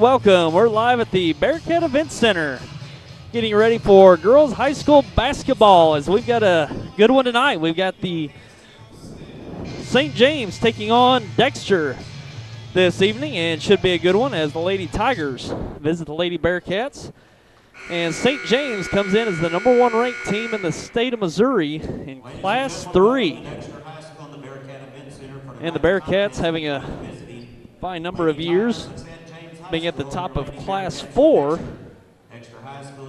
welcome. We're live at the Bearcat Event Center, getting ready for girls high school basketball as we've got a good one tonight. We've got the St. James taking on Dexter this evening, and should be a good one as the Lady Tigers visit the Lady Bearcats. And St. James comes in as the #1 ranked team in the state of Missouri in Class 3. And the Bearcats having a fine number of years, being at the top of Class 4.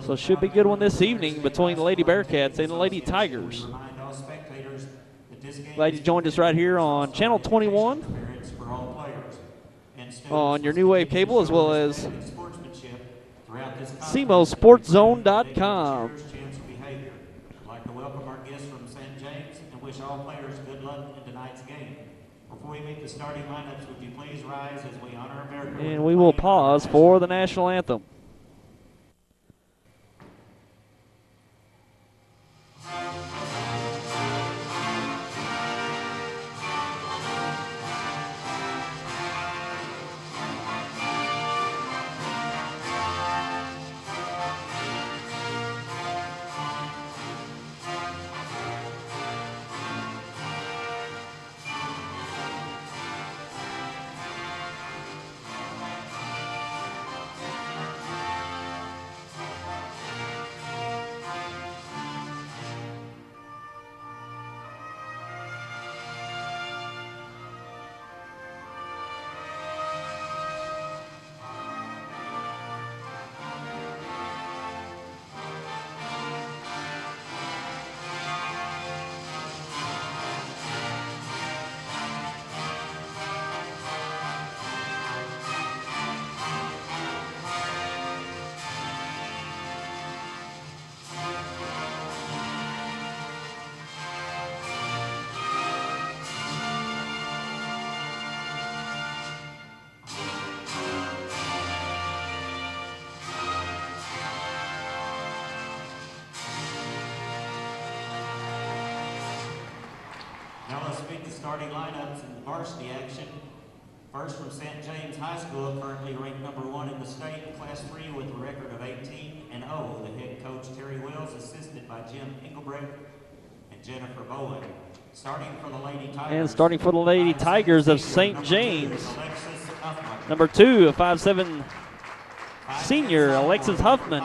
So it should be a good one this evening between the Lady Bearcats and the Lady Tigers. Glad you joined us right here on Channel 21 on your new wave cable, as well as SEMOSportZone.com. I'd like to welcome our guests from St. James and wish all players good luck in tonight's game. Before we meet the starting lineups, would you please rise as we honor America? And we will pause for the national anthem. Now let's meet the starting lineups in the varsity action. First from St. James High School, currently ranked #1 in the state in Class 3 with a record of 18-0. The head coach, Terry Wills, assisted by Jim Engelbrecht and Jennifer Bowen. Starting for the Lady Tigers. And starting for the Lady Tigers of St. James, #2, a 5'7" senior, Alexis Huffman.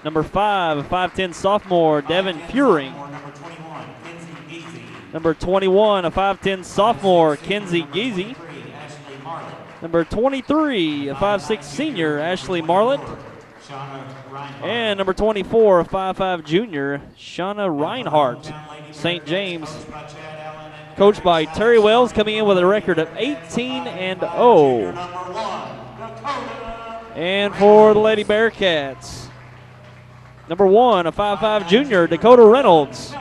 #5, a 5'10" sophomore, Devin Furing. Number 21, a 5'10" sophomore, Kenzie Geezy. Number 23, a 5'6" senior, Ashley Marlett. And number 24, a 5'5" junior, Shauna Reinhardt. St. James, coached by Terry Wells, coming in with a record of 18-0. And for the Lady Bearcats, #1, a 5'5" junior, Dakota Reynolds.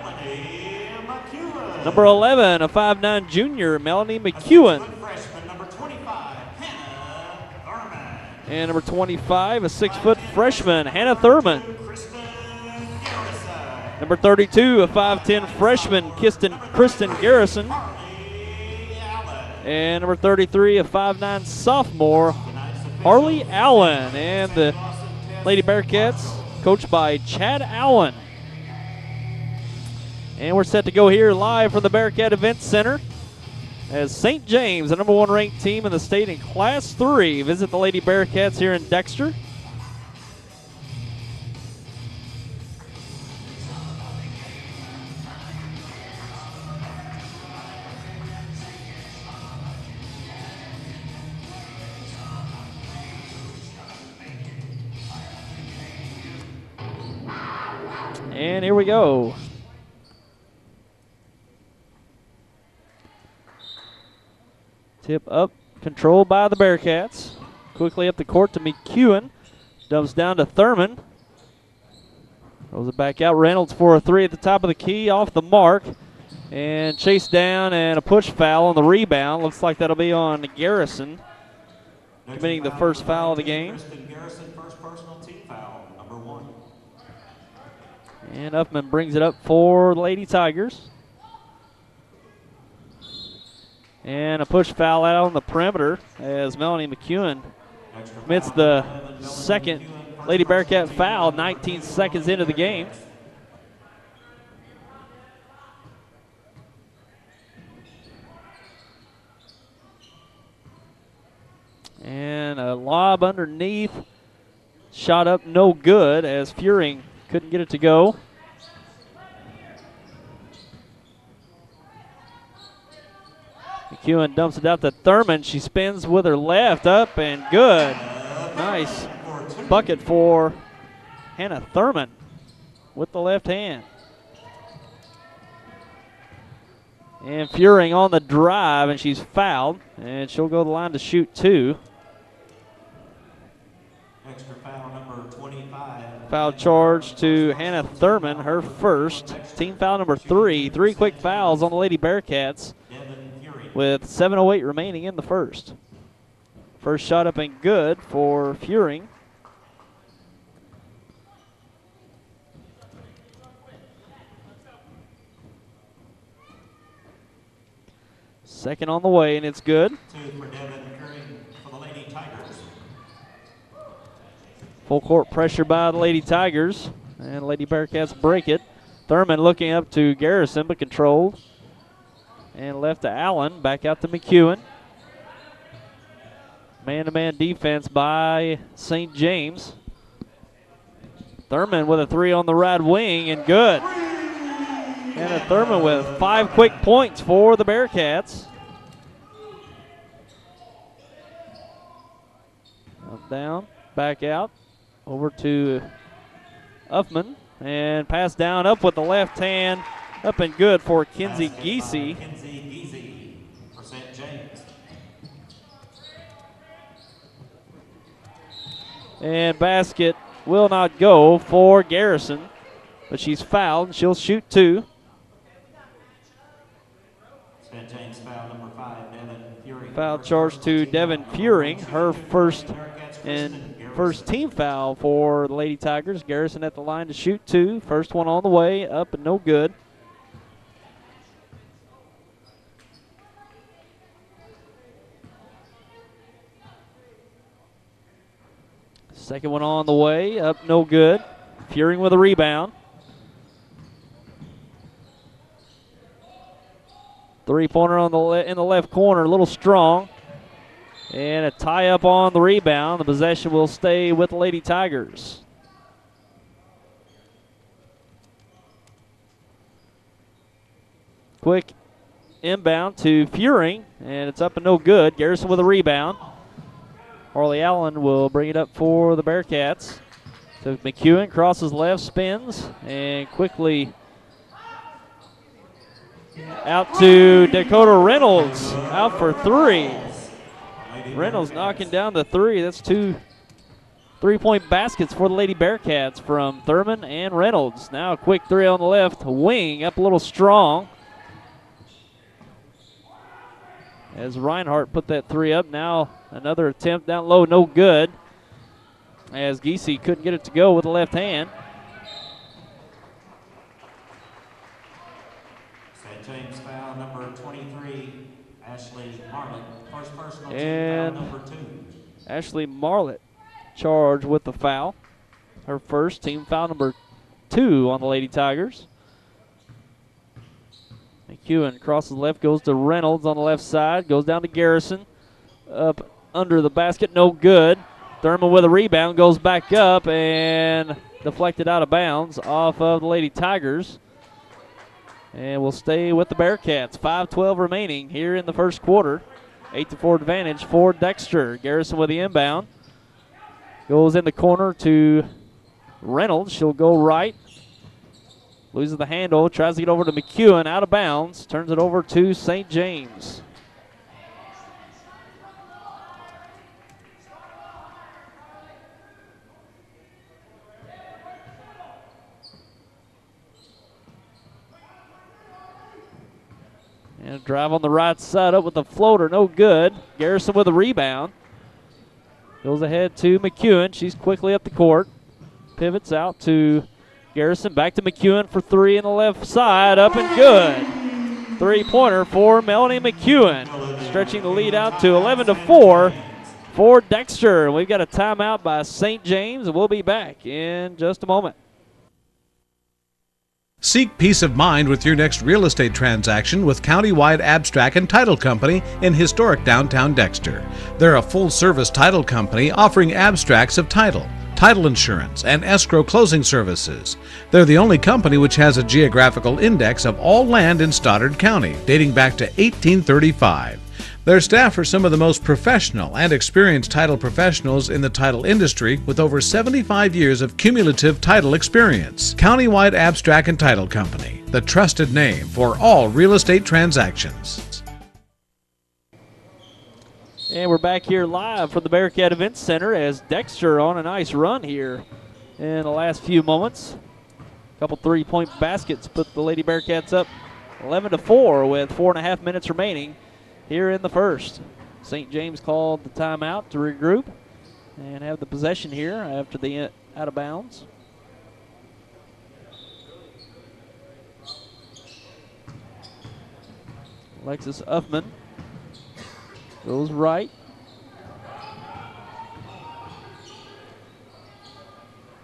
Number 11, a 5'9" junior, Melanie McEwen. And number 25, a 6' freshman, Hannah Thurman. Number 32, a 5'10" freshman, Kristen Garrison. And number 33, a 5'9" sophomore, Harley Allen. And the Lady Bearcats, coached by Chad Allen. And we're set to go here live from the Bearcat Event Center as St. James, the #1 ranked team in the state in Class 3, visit the Lady Bearcats here in Dexter. And here we go. Tip up, controlled by the Bearcats. Quickly up the court to McEwen. Dumps down to Thurman. Throws it back out. Reynolds for a 3 at the top of the key, off the mark. And chased down and a push foul on the rebound. Looks like that'll be on Garrison, committing the first foul of the game. And Huffman brings it up for Lady Tigers. And a push foul out on the perimeter as Melanie McEwen Amidst the second Lady Bearcat foul, 19 seconds into the game. And a lob underneath. Shot up no good as Furing couldn't get it to go. McEwen dumps it out to Thurman. She spins with her left, up and good. Nice bucket for Hannah Thurman with the left hand. And Furing on the drive, and she's fouled, and she'll go to the line to shoot 2. Extra foul number 25. Foul charge to Hannah Thurman, her first. Team foul number 3. 3 quick fouls on the Lady Bearcats with 7:08 remaining in the first. First shot up and good for Furing. Second on the way, and it's good. 2 for Devin Furing for the Lady Tigers. Full court pressure by the Lady Tigers, and Lady Bearcats break it. Thurman looking up to Garrison, but controlled. And left to Allen, back out to McEwen. Man-to-man defense by St. James. Thurman with a 3 on the right wing, and good. Hannah Thurman with 5 quick points for the Bearcats. Up, down, back out. Over to Uffman, and pass down, up with the left hand, up and good for Kinsey Giese. For St. James. And basket will not go for Garrison, but she's fouled, and she'll shoot 2. St. James foul number 5, Devin Furing. Foul charge to Devin Furing, her first and first team foul for the Lady Tigers. Garrison at the line to shoot 2. First one on the way, up and no good. Second one on the way, up no good. Furing with a rebound. 3-pointer on in the left corner, a little strong. And a tie-up on the rebound. The possession will stay with the Lady Tigers. Quick inbound to Furing, and it's up and no good. Garrison with a rebound. Harley Allen will bring it up for the Bearcats. So McEwen crosses left, spins, and quickly out to Dakota Reynolds, out for 3. Reynolds knocking down the 3. That's 2 3-point baskets for the Lady Bearcats from Thurman and Reynolds. Now a quick 3 on the left wing, up a little strong. As Reinhardt put that 3 up, now another attempt down low, no good. As Giese couldn't get it to go with the left hand. St. James foul number 23, Ashley Marlett. First personal And foul number 2. Ashley Marlett charged with the foul. Her first team foul number 2 on the Lady Tigers. McEwen crosses left, goes to Reynolds on the left side, goes down to Garrison. Up under the basket, no good. Thurman with a rebound, goes back up and deflected out of bounds off of the Lady Tigers. And we'll stay with the Bearcats. 5:12 remaining here in the first quarter. 8-4 advantage for Dexter. Garrison with the inbound. Goes in the corner to Reynolds. She'll go right. Loses the handle. Tries to get over to McEwen. Out of bounds. Turns it over to St. James. And a drive on the right side, up with the floater, no good. Garrison with a rebound. Goes ahead to McEwen. She's quickly up the court. Pivots out to Garrison. Back to McEwen for 3 in the left side. Up and good. 3-pointer for Melanie McEwen. Stretching the lead out to 11-4 for Dexter. We've got a timeout by St. James, and we'll be back in just a moment. Seek peace of mind with your next real estate transaction with Countywide Abstract and Title Company in historic downtown Dexter. They're a full-service title company offering abstracts of title, title insurance, and escrow closing services. They're the only company which has a geographical index of all land in Stoddard County, dating back to 1835. Their staff are some of the most professional and experienced title professionals in the title industry with over 75 years of cumulative title experience. Countywide Abstract and Title Company, the trusted name for all real estate transactions. And we're back here live from the Bearcat Event Center as Dexter on a nice run here in the last few moments. A couple three-point baskets put the Lady Bearcats up 11-4 with 4.5 minutes remaining here in the first. St. James called the timeout to regroup and have the possession here after the out of bounds. Alexis Uffman goes right.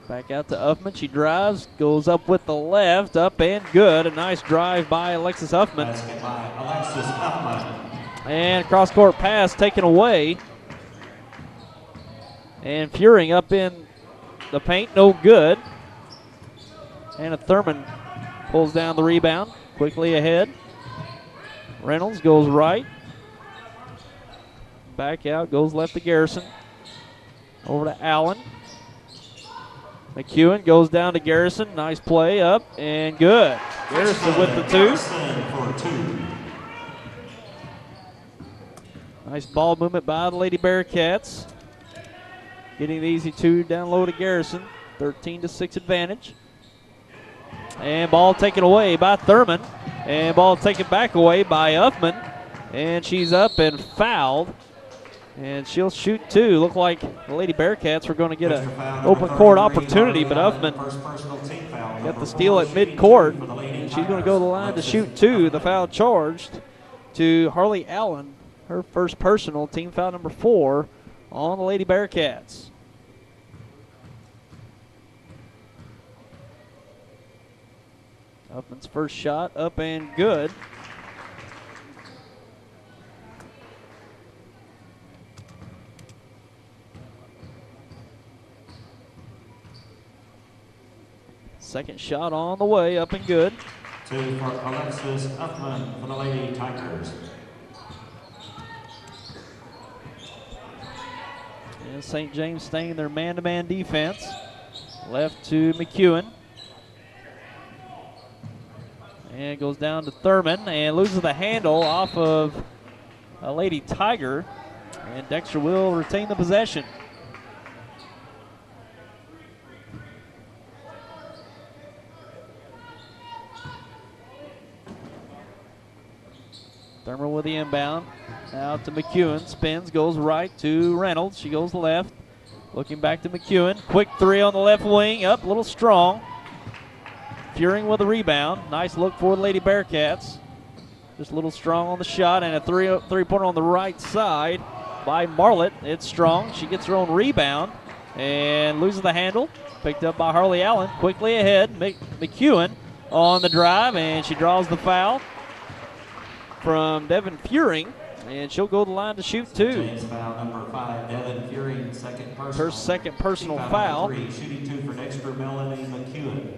Back out to Uffman. She drives, goes up with the left, up and good. A nice drive by Alexis Uffman. Basket by Alexis Uffman. And cross-court pass taken away. And Furing up in the paint, no good. Anna Thurman pulls down the rebound, quickly ahead. Reynolds goes right. Back out, goes left to Garrison. Over to Allen. McEwen goes down to Garrison. Nice play, up and good. Garrison with the two. Nice ball movement by the Lady Bearcats. Getting the easy two down low to Garrison. 13-6 advantage. And ball taken away by Thurman. And ball taken back away by Uffman. And she's up and fouled. And she'll shoot two. Looked like the Lady Bearcats were going to get an open court opportunity, but Uffman got the steal at midcourt. And she's going to go to the line to shoot two. The foul charged to Harley Allen. Her first personal, team foul number 4 on the Lady Bearcats. Uffman's first shot up and good. Second shot on the way, up and good. Two for Alexis Uffman for the Lady Tigers. And St. James staying their man-to-man defense. Left to McEwen. And goes down to Thurman and loses the handle off of a Lady Tiger. And Dexter will retain the possession. Thurman with the inbound. Out to McEwen. Spins, goes right to Reynolds. She goes left. Looking back to McEwen. Quick three on the left wing. Up, a little strong. Furing with a rebound. Nice look for the Lady Bearcats. Just a little strong on the shot. And a three-pointer on the right side by Marlett. It's strong. She gets her own rebound and loses the handle. Picked up by Harley Allen. Quickly ahead. McEwen on the drive, and she draws the foul from Devin Furing, and she'll go to the line to shoot two. James foul number 5, Devin Furing, second personal. Her second personal foul. Shooting two for Dexter Melanie McEwen.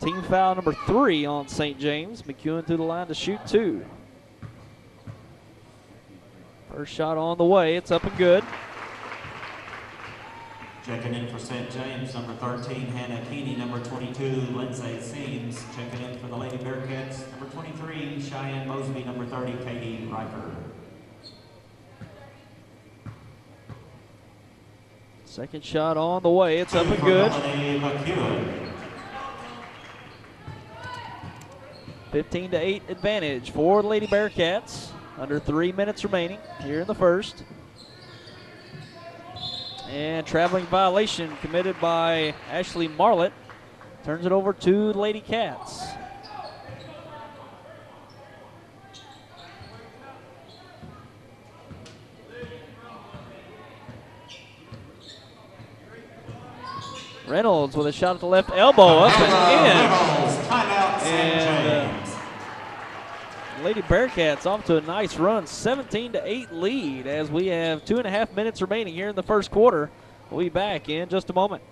Team foul number 3 on St. James. McEwen to the line to shoot two. First shot on the way. It's up and good. Checking in for St. James, number 13, Hannah Keeney, number 22, Lindsay Seams. Checking in for the Lady Bearcats, number 23, Cheyenne Mosby, number 30, Katie Riker. Second shot on the way. It's up and good. 15-8 advantage for the Lady Bearcats. Under 3 minutes remaining here in the first. And traveling violation committed by Ashley Marlett. Turns it over to the Lady Cats. Reynolds with a shot at the left elbow, up and in. Timeout, St. James. Lady Bearcats off to a nice run, 17-8 lead as we have 2.5 minutes remaining here in the first quarter. We'll be back in just a moment.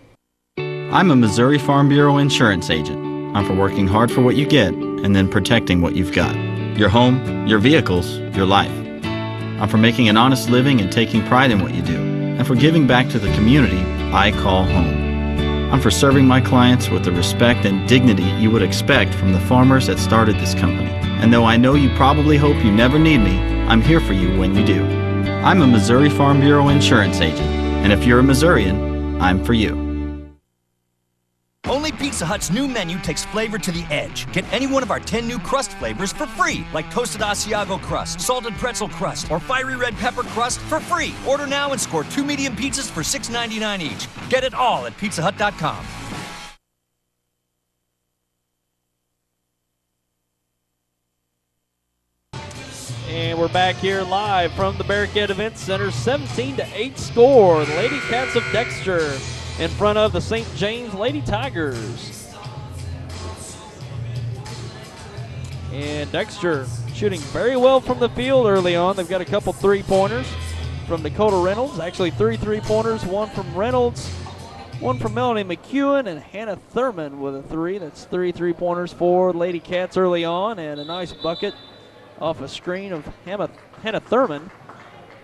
I'm a Missouri Farm Bureau insurance agent. I'm for working hard for what you get and then protecting what you've got. Your home, your vehicles, your life. I'm for making an honest living and taking pride in what you do, and for giving back to the community I call home. I'm for serving my clients with the respect and dignity you would expect from the farmers that started this company. And though I know you probably hope you never need me, I'm here for you when you do. I'm a Missouri Farm Bureau insurance agent, and if you're a Missourian, I'm for you. Only Pizza Hut's new menu takes flavor to the edge. Get any one of our 10 new crust flavors for free, like toasted Asiago crust, salted pretzel crust, or fiery red pepper crust for free. Order now and score 2 medium pizzas for $6.99 each. Get it all at pizzahut.com. And we're back here live from the Bearcat Event Center. 17-8 score. The Lady Cats of Dexter in front of the St. James Lady Tigers. And Dexter shooting very well from the field early on. They've got a couple three-pointers from Dakota Reynolds. Actually, 3 three-pointers, one from Reynolds, one from Melanie McEwen, and Hannah Thurman with a 3. That's 3 three-pointers for Lady Cats early on, and a nice bucket off a screen of Hannah Thurman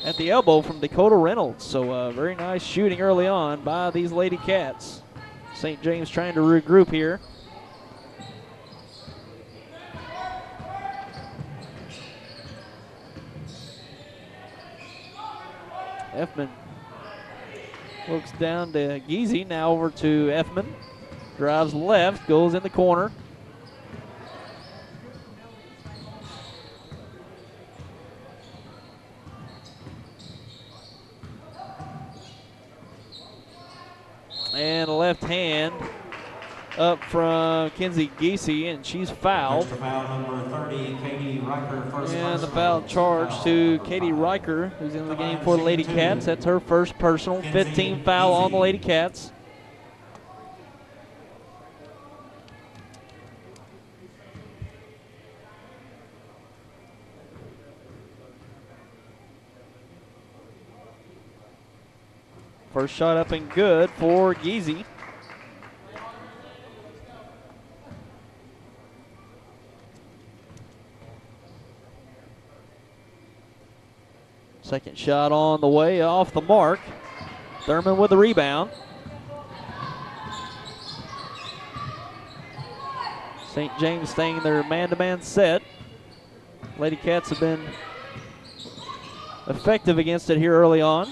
at the elbow from Dakota Reynolds. So very nice shooting early on by these Lady Cats. St. James trying to regroup here. Effman looks down to Geezy, now over to Effman. Drives left, goes in the corner. And a left hand up from Kinsey Geesey, and she's fouled. Foul number 30, Katie Riker, first and the foul charge to Katie Riker, who's in the game for the Lady Cats. That's her first personal, 15 foul on the Lady Cats. First shot up and good for Geezy. Second shot on the way, off the mark. Thurman with the rebound. St. James staying in their man-to-man set. Lady Cats have been effective against it here early on.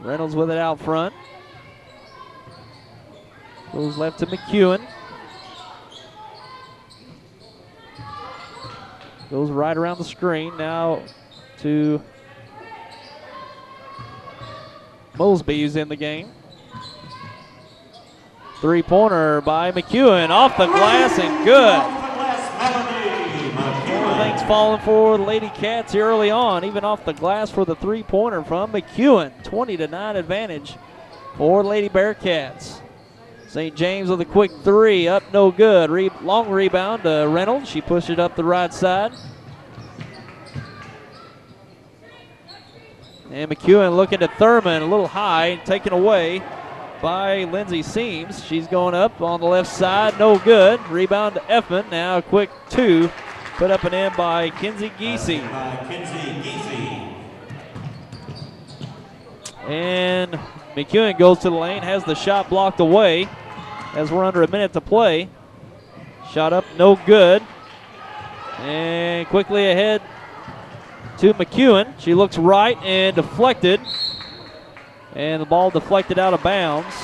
Reynolds with it out front. Goes left to McEwen. Goes right around the screen. Now to Mosby, who's in the game. Three-pointer by McEwen. Off the glass and good. Everything's falling for the Lady Cats here early on, even off the glass for the three-pointer from McEwen. 20-9 advantage for Lady Bearcats. St. James with a quick 3, up no good. Long rebound to Reynolds. She pushed it up the right side. And McEwen looking to Thurman, a little high, taken away by Lindsay Seams. She's going up on the left side, no good. Rebound to Effman. Now a quick 2. Put up and in by Kinsey Geesey. And McEwen goes to the lane, has the shot blocked away as we're under a minute to play. Shot up, no good. And quickly ahead to McEwen. She looks right and deflected. And the ball deflected out of bounds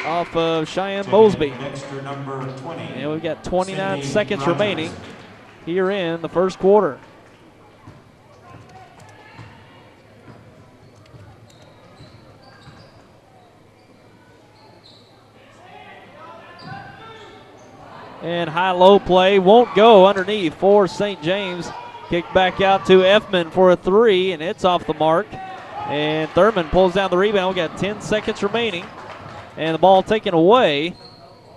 off of Cheyenne Mosby. And we've got 29 seconds remaining here in the first quarter. And high-low play won't go underneath for St. James. Kicked back out to Effman for a 3, and it's off the mark. And Thurman pulls down the rebound. We got 10 seconds remaining. And the ball taken away.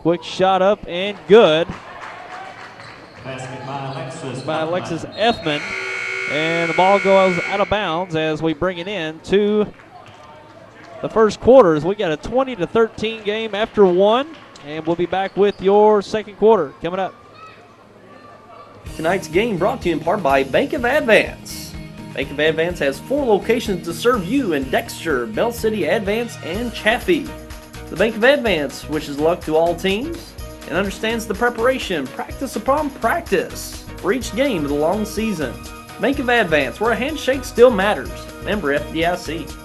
Quick shot up and good Basket by by Alexis Effman. And the ball goes out of bounds as we bring it in to the first quarter. As we got a 20-13 game after one. And we'll be back with your second quarter coming up. Tonight's game brought to you in part by Bank of Advance. Bank of Advance has 4 locations to serve you in Dexter, Bell City, Advance, and Chaffee. The Bank of Advance wishes luck to all teams and understands the preparation, practice upon practice, for each game of the long season. Bank of Advance, where a handshake still matters. Member FDIC.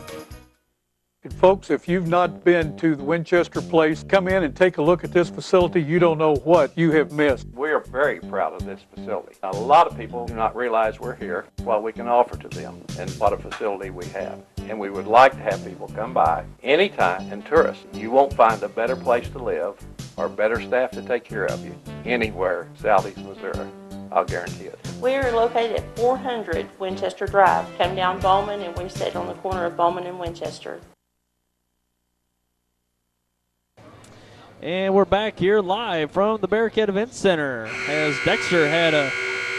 Folks, if you've not been to the Winchester Place, come in and take a look at this facility. You don't know what you have missed. We are very proud of this facility. A lot of people do not realize we're here, what we can offer to them, and what a facility we have. And we would like to have people come by anytime and tour us. You won't find a better place to live or better staff to take care of you anywhere southeast Missouri. I'll guarantee it. We are located at 400 Winchester Drive. Come down Bowman, and we sit on the corner of Bowman and Winchester. And we're back here live from the Bearcat Event Center as Dexter had a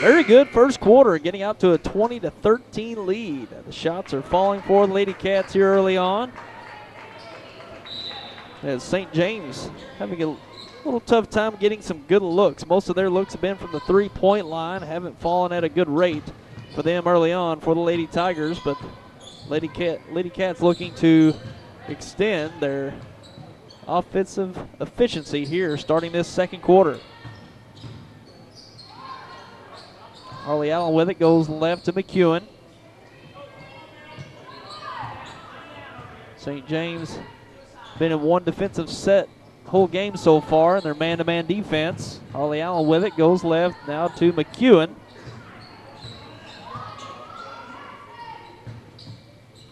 very good first quarter, getting out to a 20-13 lead. The shots are falling for the Lady Cats here early on, as St. James having a little tough time getting some good looks. Most of their looks have been from the three-point line, haven't fallen at a good rate for them early on for the Lady Tigers, but Lady Cats looking to extend their offensive efficiency here starting this second quarter. Harley Allen with it, goes left to McEwen. St. James been in one defensive set whole game so far in their man-to-man defense. Harley Allen with it, goes left now to McEwen.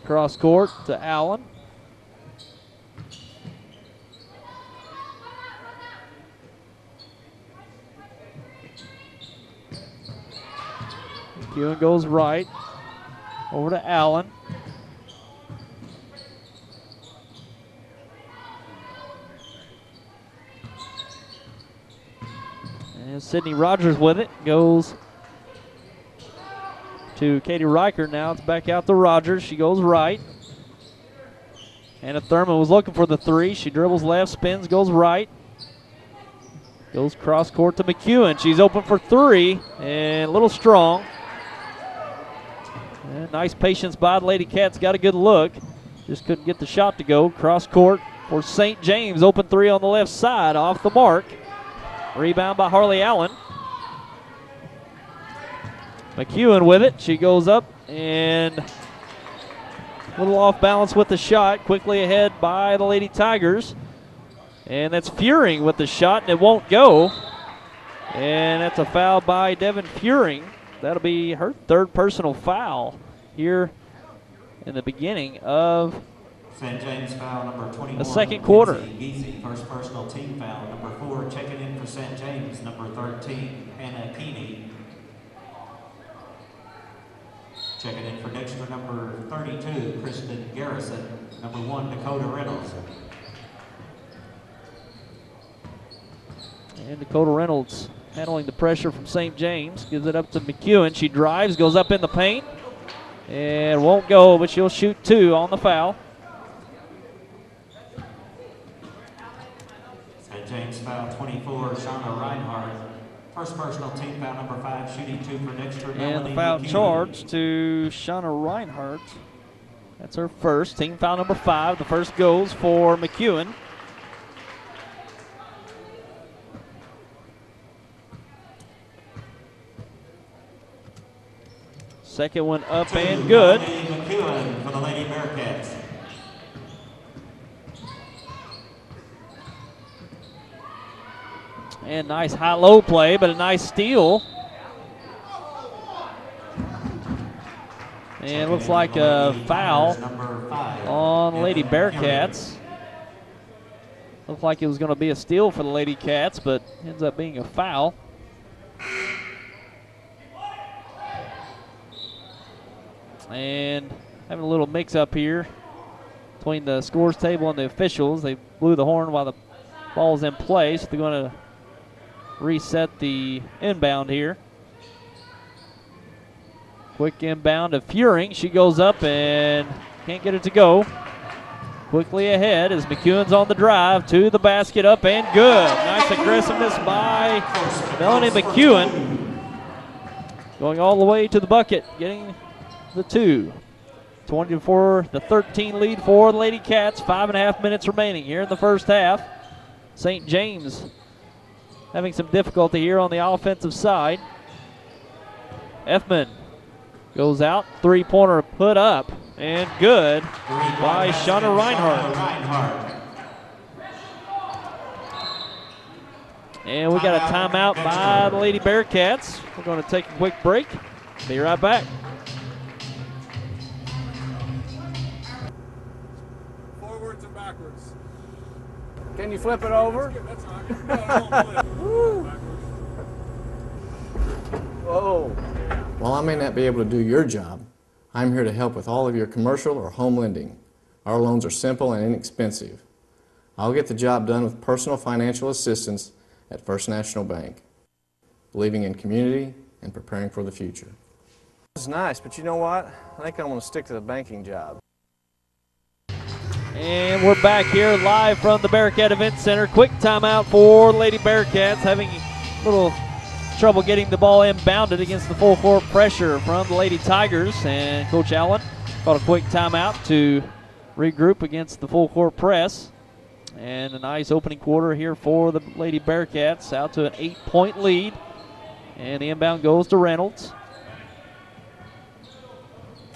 Cross court to Allen. McEwen goes right, over to Allen. And Sydney Rogers with it, goes to Katie Riker. Now it's back out to Rogers. She goes right. Anna Thurman was looking for the three. She dribbles left, spins, goes right. Goes cross court to McEwen. She's open for three and a little strong. And nice patience by the Lady Cats. Got a good look. Just couldn't get the shot to go. Cross court for St. James. Open three on the left side. Off the mark. Rebound by Harley Allen. McEwen with it. She goes up and a little off balance with the shot. Quickly ahead by the Lady Tigers. And that's Furing with the shot, and it won't go. And that's a foul by Devin Furing. That'll be her third personal foul here in the beginning of St. James foul number 21. the second quarter. Geesing, first personal team foul. Number 4, checking in for St. James. Number 13, Hannah Keeney. Checking in for Dexter, number 32, Kristen Garrison. Number 1, Dakota Reynolds. And Dakota Reynolds handling the pressure from St. James. Gives it up to McEwen. She drives, goes up in the paint. And won't go, but she'll shoot two on the foul. St. James foul 24, Shauna Reinhardt. First personal team foul number 5, shooting two for Dexter. And the foul charge to Shauna Reinhardt. That's her first. Team foul number 5. The first goes for McEwen. Second one up and good. McEwen for the Lady Bearcats. And nice high-low play, but a nice steal. And looks like a foul on Lady Bearcats. Looked like it was going to be a steal for the Lady Cats, but ends up being a foul. And having a little mix-up here between the scores table and the officials. They blew the horn while the ball's in play, so they're going to reset the inbound here. Quick inbound of Furing. She goes up and can't get it to go. Quickly ahead as McEwen's on the drive to the basket, up and good. Nice aggressiveness by Melanie McEwen. Going all the way to the bucket, getting the 2. 24 to 13 lead for the Lady Cats. 5.5 minutes remaining here in the first half. St. James having some difficulty here on the offensive side. Effman goes out, three-pointer put up, and good by Shauna Reinhardt. And we got a timeout by the Lady Bearcats. We're going to take a quick break. Be right back. Forwards and backwards. Can you flip it over? That's right. Whoa. While I may not be able to do your job, I'm here to help with all of your commercial or home lending. Our loans are simple and inexpensive. I'll get the job done with personal financial assistance at First National Bank, believing in community and preparing for the future. It's nice, but you know what? I think I'm going to stick to the banking job. And we're back here live from the Bearcat Event Center. Quick timeout for Lady Bearcats, having a little trouble getting the ball inbounded against the full court pressure from the Lady Tigers. And Coach Allen called a quick timeout to regroup against the full court press. And a nice opening quarter here for the Lady Bearcats, out to an 8-point lead. And the inbound goes to Reynolds.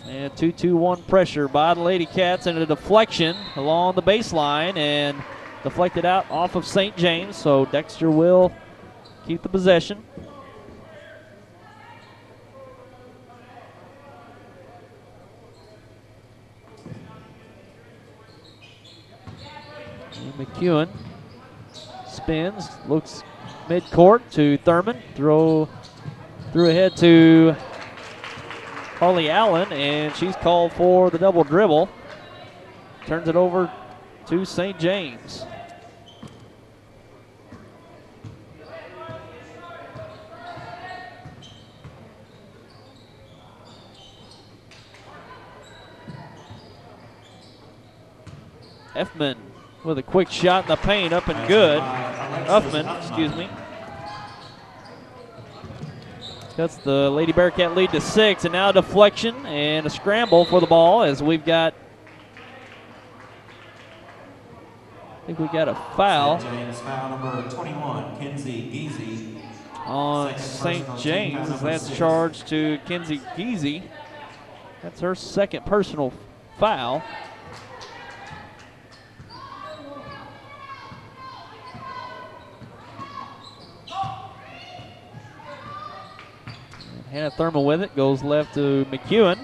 And 2-2-1 pressure by the Lady Cats, and a deflection along the baseline and deflected out off of St. James. So Dexter will keep the possession. And McEwen spins, looks midcourt to Thurman, through ahead to Harley Allen, and she's called for the double dribble. Turns it over to St. James. Effman with a quick shot in the paint, up and good. Huffman, excuse me. Cuts the Lady Bearcat lead to 6, and now a deflection and a scramble for the ball as we've got, I think we got a foul. James, foul number 21, Kinsey Geezy. On St. James, that's charged to Kinsey Geezy. That's her second personal foul. Hannah Thurman with it, goes left to McEwen.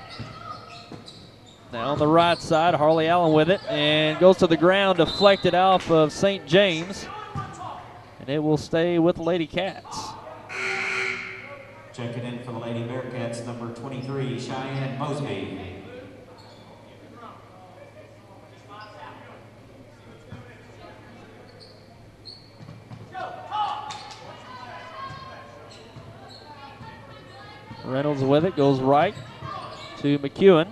Now on the right side, Harley Allen with it, and goes to the ground, deflected off of St. James. And it will stay with the Lady Cats. Checking in for the Lady Bearcats, number 23, Cheyenne Mosby. Reynolds with it, goes right to McEwen.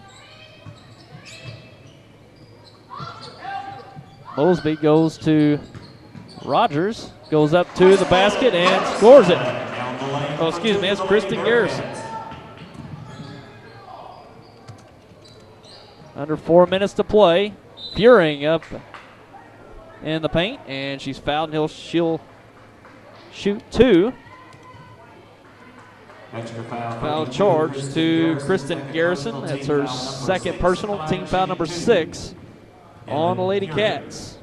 Mosby goes to Rogers, goes up to the basket and scores it. Oh, excuse me, that's Kristen Garrison. Under 4 minutes to play. Furing up in the paint, and she's fouled, and she'll shoot 2. Foul charge to Kristen Garrison. That's her second personal, team foul number 6 on the Lady Cats.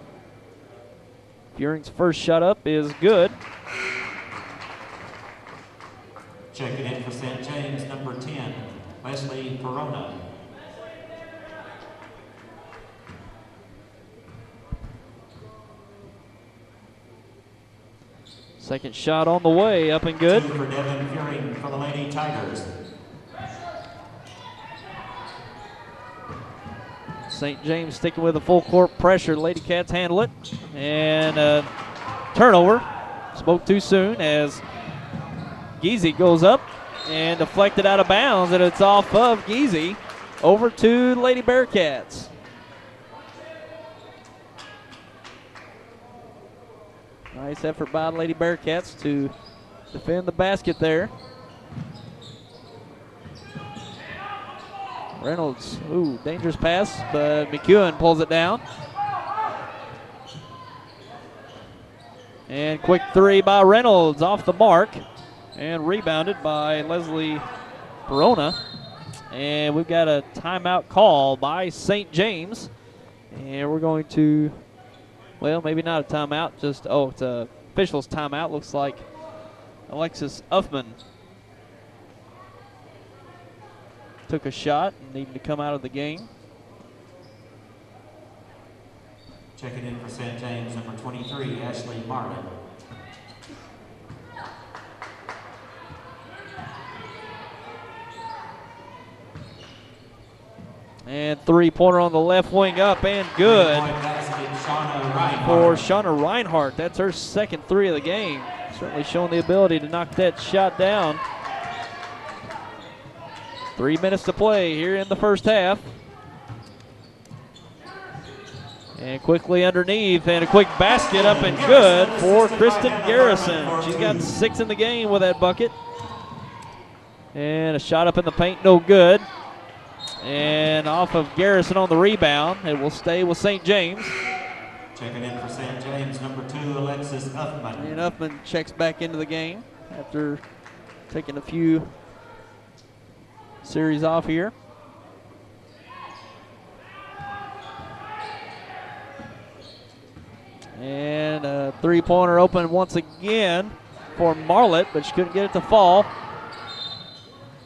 Furing's first shot up is good. Checking in for St. James, number 10, Leslie Corona. Second shot on the way, up and good. 2 for Devin Furing for the Lady Tigers. St. James sticking with the full court pressure. Lady Cats handle it. And turnover. Spoke too soon as Geezy goes up and deflected out of bounds, and it's off of Geezy over to the Lady Bearcats. Nice effort by the Lady Bearcats to defend the basket there. Reynolds, ooh, dangerous pass, but McEwen pulls it down. And quick three by Reynolds off the mark. And rebounded by Leslie Perona. And we've got a timeout call by St. James. And we're going to, well, maybe not a timeout, just, it's a official's timeout. Looks like Alexis Uffman took a shot and needed to come out of the game. Checking in for St. James, number 23, Ashley Marlin. And three-pointer on the left wing up and good for Shauna Reinhardt. That's her second three of the game. Certainly showing the ability to knock that shot down. 3 minutes to play here in the first half. And quickly underneath, and a quick basket up and good for Kristen Garrison. She's got 6 in the game with that bucket. And a shot up in the paint, no good. And off of Garrison on the rebound. It will stay with St. James. Checking in for St. James, number 2, Alexis Uffman. And Uffman checks back into the game after taking a few series off here. And a three-pointer open once again for Marlett, but she couldn't get it to fall.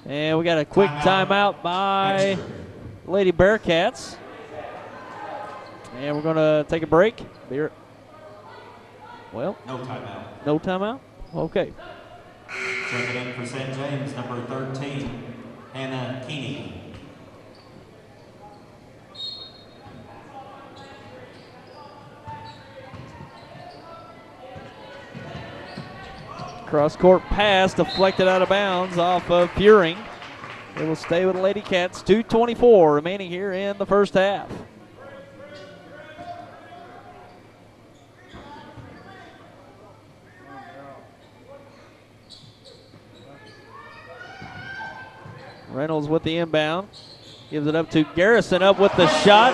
And we got a quick timeout by Lady Bearcats. And we're going to take a break. Well, no timeout. No timeout? Okay. Checking in for St. James, number 13, Hannah Keeney. Cross-court pass deflected out of bounds off of Furing. It will stay with the Lady Cats. 2:24 remaining here in the first half. Reynolds with the inbound. Gives it up to Garrison, up with the shot.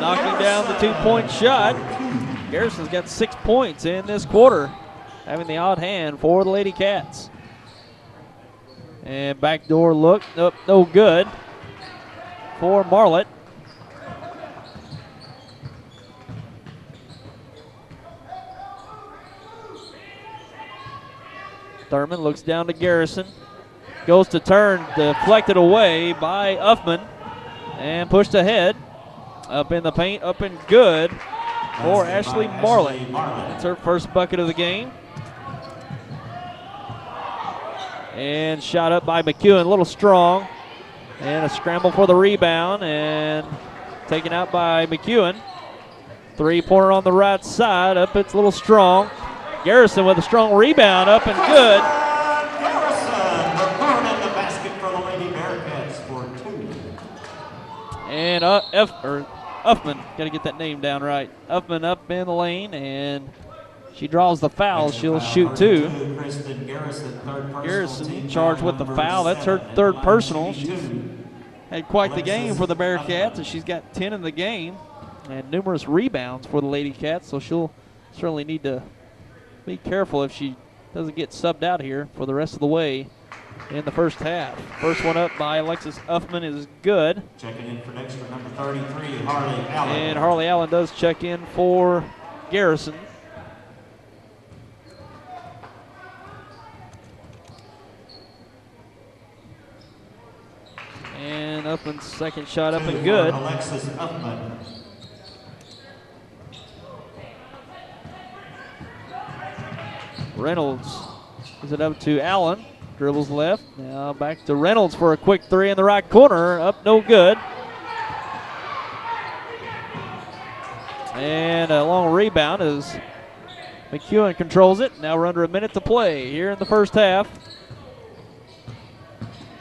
Knocking down the two-point shot. Garrison's got 6 points in this quarter, having the odd hand for the Lady Cats. And backdoor look, nope, no good for Marlett. Thurman looks down to Garrison. Goes to turn, deflected away by Uffman, and pushed ahead. Up in the paint, up and good for Ashley Marlett. That's her first bucket of the game. And shot up by McEwen, a little strong. And a scramble for the rebound, and taken out by McEwen. Three-pointer on the right side, up it's a little strong. Garrison with a strong rebound, up and good. And Uffman, got to get that name down right. Uffman up in the lane, and she draws the foul. She'll shoot two. Garrison charged with the foul. That's her third personal. She's had quite the game for the Bearcats, and she's got 10 in the game and numerous rebounds for the Lady Cats, so she'll certainly need to be careful if she doesn't get subbed out here for the rest of the way in the first half. First one up by Alexis Uffman is good. Checking in for Dexter, number 33, Harley Allen. And Harley Allen does check in for Garrison. And Uffman's second shot up and good. Alexis Uffman. Reynolds gives it up to Allen. Dribbles left. Now back to Reynolds for a quick three in the right corner. Up, no good. And a long rebound as McEwen controls it. Now we're under a minute to play here in the first half.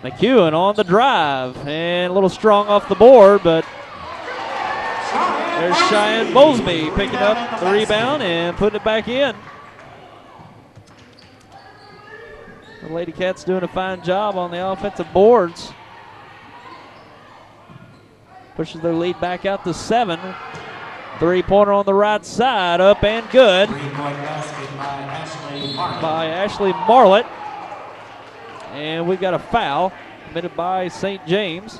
McEwen on the drive and a little strong off the board, but there's Cheyenne Mosby picking up the rebound and putting it back in. The Lady Cats doing a fine job on the offensive boards. Pushes their lead back out to 7. Three-pointer on the right side, up and good by Ashley Marlett. And we've got a foul committed by St. James.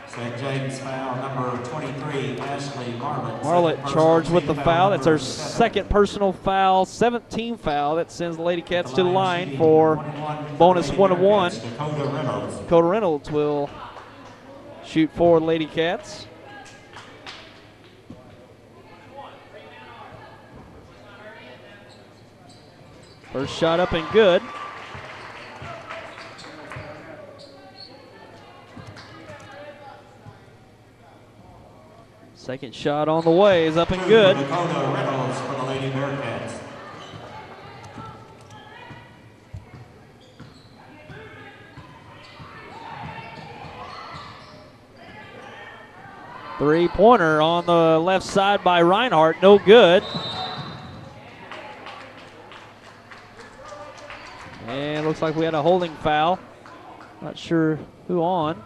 St. James foul number 23, Ashley Marlett. Marlett charged with the foul. That's her second personal foul, 17 foul. That sends the Lady Cats to the line for bonus 1-1. Dakota Reynolds will shoot for the Lady Cats. First shot up and good. Second shot on the way is up and good. Dakota Reynolds for the Lady Bearcats. Three-pointer on the left side by Reinhardt, no good. And looks like we had a holding foul. Not sure who on.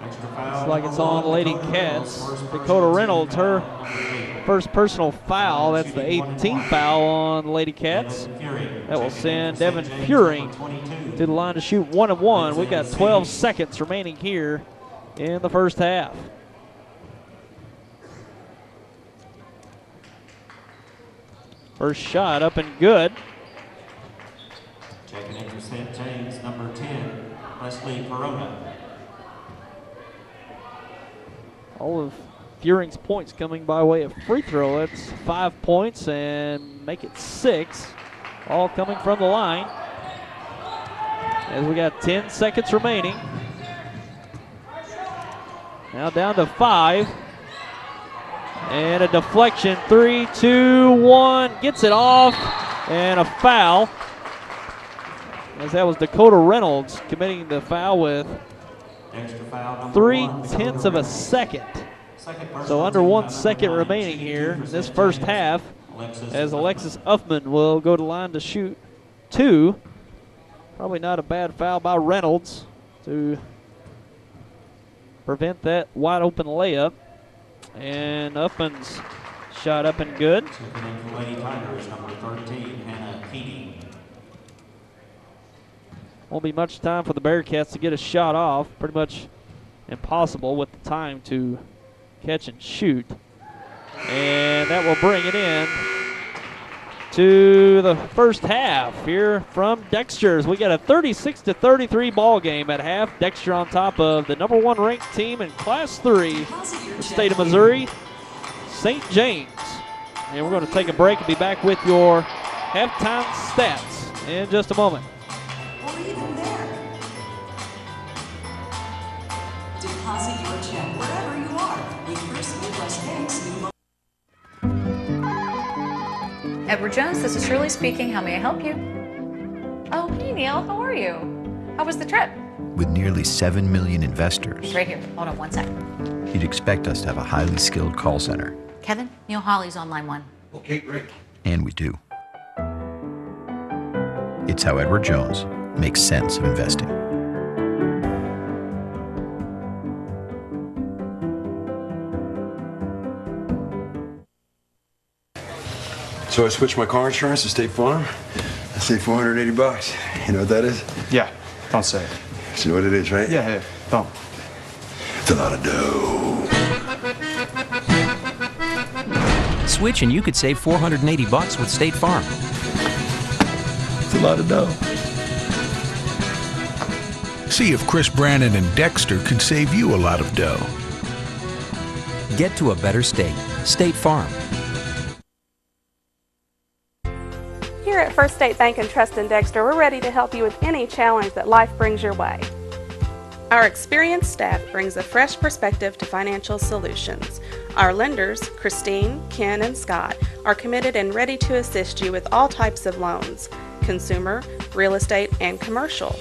Looks like it's on Lady Cats. Dakota Reynolds, her first personal foul. That's the 18th foul on Lady Cats. That will send Devin Fury to the line to shoot 1-1. We've got 12 seconds remaining here in the first half. First shot up and good. Checking in for St. James, number 10, Leslie Corona. All of Furing's points coming by way of free throw. It's 5 points and make it 6. All coming from the line. As we got 10 seconds remaining. Now down to 5. And a deflection, 3, 2, 1, gets it off, and a foul. As that was Dakota Reynolds committing the foul with 3/10 of a second. So under 1 second remaining here in this first half, as Alexis Uffman will go to line to shoot 2. Probably not a bad foul by Reynolds to prevent that wide open layup. And Uffman's shot up and good. Checking in for Lady Tigers, number 13, Hannah Keeney. Won't be much time for the Bearcats to get a shot off. Pretty much impossible with the time to catch and shoot. And that will bring it in to the first half here from Dexter's. We got a 36-33 ball game at half. Dexter on top of the number 1 ranked team in Class 3, the state of Missouri, St. James. And we're going to take a break and be back with your halftime stats in just a moment. Deposit your check wherever you are with First Midwest Bank's new. Edward Jones, this is Shirley speaking. How may I help you? Oh, hey Neil, how are you? How was the trip? With nearly 7 million investors, He's right here. Hold on 1 second. you'd expect us to have a highly skilled call center. Kevin, Neil Hawley's on line 1. Okay, great. And we do. It's how Edward Jones makes sense of investing. So I switched my car insurance to State Farm. I saved $480. You know what that is? Yeah, don't say it. You know what it is, right? Yeah, don't. It's a lot of dough. Switch and you could save $480 with State Farm. It's a lot of dough. See if Chris Brannon and Dexter can save you a lot of dough. Get to a better state. State Farm. Here at First State Bank and Trust in Dexter, we're ready to help you with any challenge that life brings your way. Our experienced staff brings a fresh perspective to financial solutions. Our lenders, Christine, Ken, and Scott, are committed and ready to assist you with all types of loans, consumer, real estate, and commercial.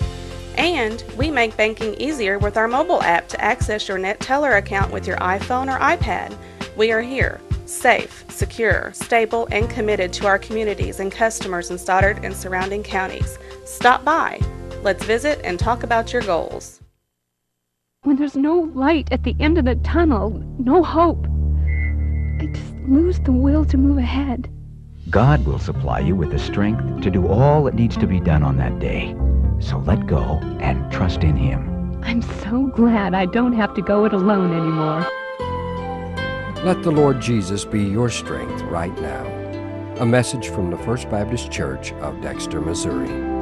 And we make banking easier with our mobile app to access your Net Teller account with your iPhone or iPad. We are here, safe, secure, stable, and committed to our communities and customers in Stoddard and surrounding counties. Stop by. Let's visit and talk about your goals. When there's no light at the end of the tunnel, no hope, I just lose the will to move ahead. God will supply you with the strength to do all that needs to be done on that day. So let go and trust in Him. I'm so glad I don't have to go it alone anymore. Let the Lord Jesus be your strength right now. A message from the First Baptist Church of Dexter, Missouri.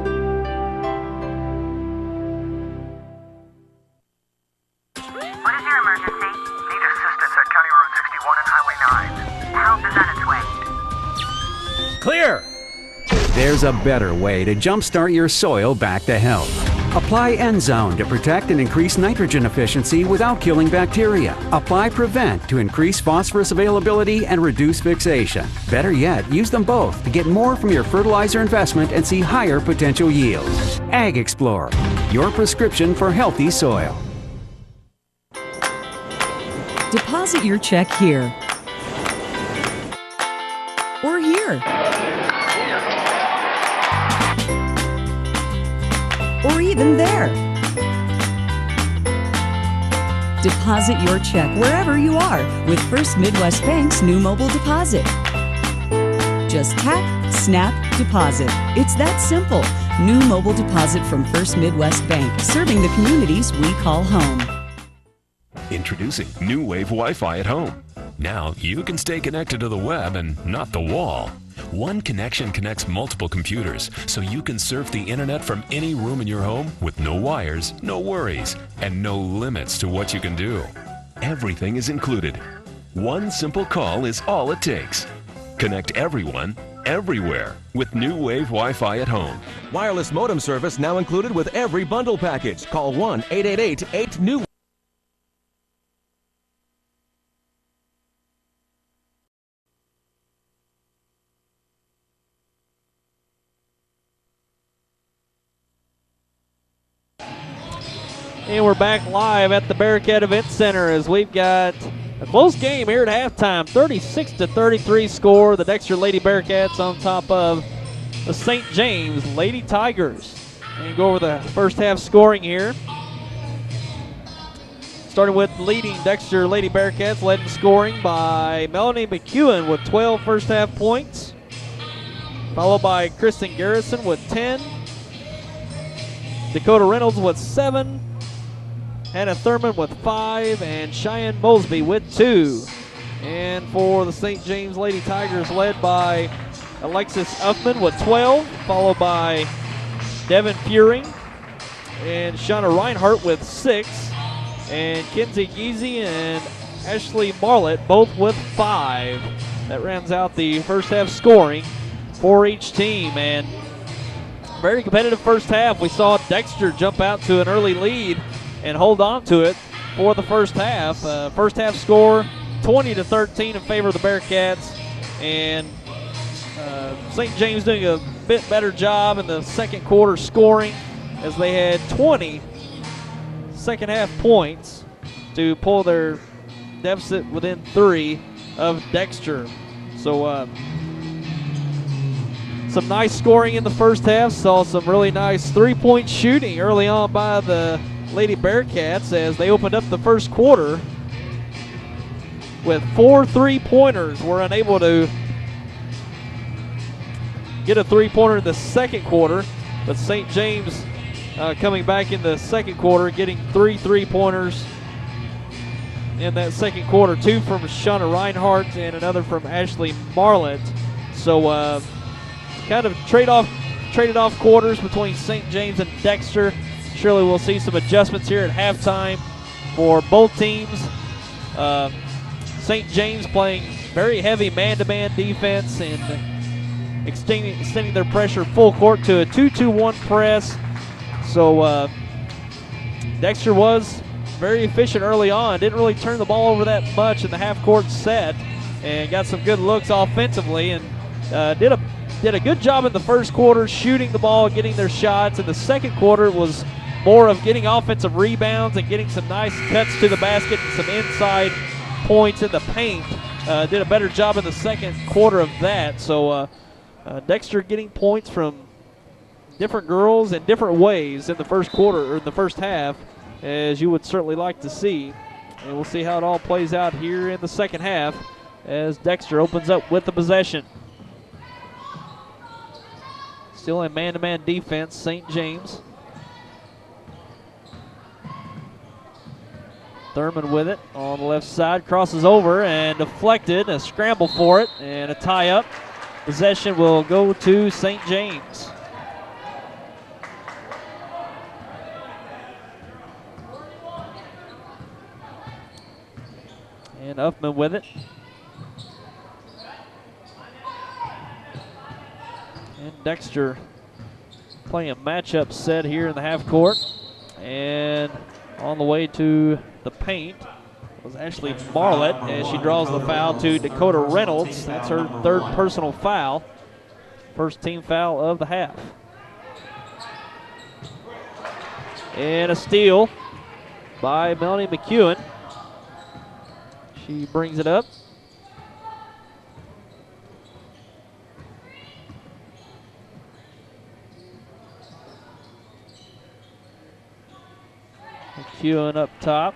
Clear! There's a better way to jumpstart your soil back to health. Apply Endzone to protect and increase nitrogen efficiency without killing bacteria. Apply Prevent to increase phosphorus availability and reduce fixation. Better yet, use them both to get more from your fertilizer investment and see higher potential yields. Ag Explorer, your prescription for healthy soil. Deposit your check here or here. Or even there. Deposit your check wherever you are with First Midwest Bank's new mobile deposit. Just tap, snap, deposit. It's that simple. New mobile deposit from First Midwest Bank, serving the communities we call home. Introducing New Wave Wi-Fi at home. Now you can stay connected to the web and not the wall. One connection connects multiple computers, so you can surf the internet from any room in your home with no wires, no worries, and no limits to what you can do. Everything is included. One simple call is all it takes. Connect everyone, everywhere, with New Wave Wi-Fi at home. Wireless modem service now included with every bundle package. Call 1-888-8-NEW. And we're back live at the Bearcat Event Center as we've got a close game here at halftime. 36-33 score. The Dexter Lady Bearcats on top of the St. James Lady Tigers. And go over the first half scoring here. Starting with leading Dexter Lady Bearcats, led in scoring by Melanie McEwen with 12 first half points. Followed by Kristen Garrison with 10. Dakota Reynolds with 7. Hannah Thurman with 5, and Cheyenne Mosby with 2. And for the St. James Lady Tigers, led by Alexis Uffman with 12, followed by Devin Furing and Shauna Reinhart with 6, and Kenzie Geezy and Ashley Marlett both with 5. That rounds out the first half scoring for each team, and very competitive first half. We saw Dexter jump out to an early lead and hold on to it for the first half. First half score 20-13 in favor of the Bearcats, and St. James doing a bit better job in the second quarter scoring as they had 20 second half points to pull their deficit within 3 of Dexter. So some nice scoring in the first half. Saw some really nice three-point shooting early on by the Lady Bearcats as they opened up the first quarter with 4 3-pointers. Were unable to get a three-pointer in the second quarter, but St. James coming back in the second quarter, getting 3 3-pointers in that second quarter, 2 from Shauna Reinhart and another from Ashley Marlett. So kind of traded off quarters between St. James and Dexter. Surely we'll see some adjustments here at halftime for both teams. St. James playing very heavy man-to-man defense and extending their pressure full court to a 2-2-1 press. So Dexter was very efficient early on. Didn't really turn the ball over that much in the half-court set, and got some good looks offensively, and did a good job in the first quarter shooting the ball, getting their shots. In the second quarter, it was more of getting offensive rebounds and getting some nice cuts to the basket and some inside points in the paint. Did a better job in the second quarter of that. So Dexter getting points from different girls in different ways in the first quarter, or in the first half, as you would certainly like to see. And we'll see how it all plays out here in the second half as Dexter opens up with the possession. Still in man-to-man defense, St. James. Thurman with it on the left side, crosses over and deflected. A scramble for it and a tie-up. Possession will go to St. James. And Uffman with it. And Dexter playing a matchup set here in the half court. And on the way to the paint was Ashley Marlett as she draws the foul to Dakota Reynolds. That's her third personal foul. First team foul of the half. And a steal by Melanie McEwen. She brings it up. McEwen up top.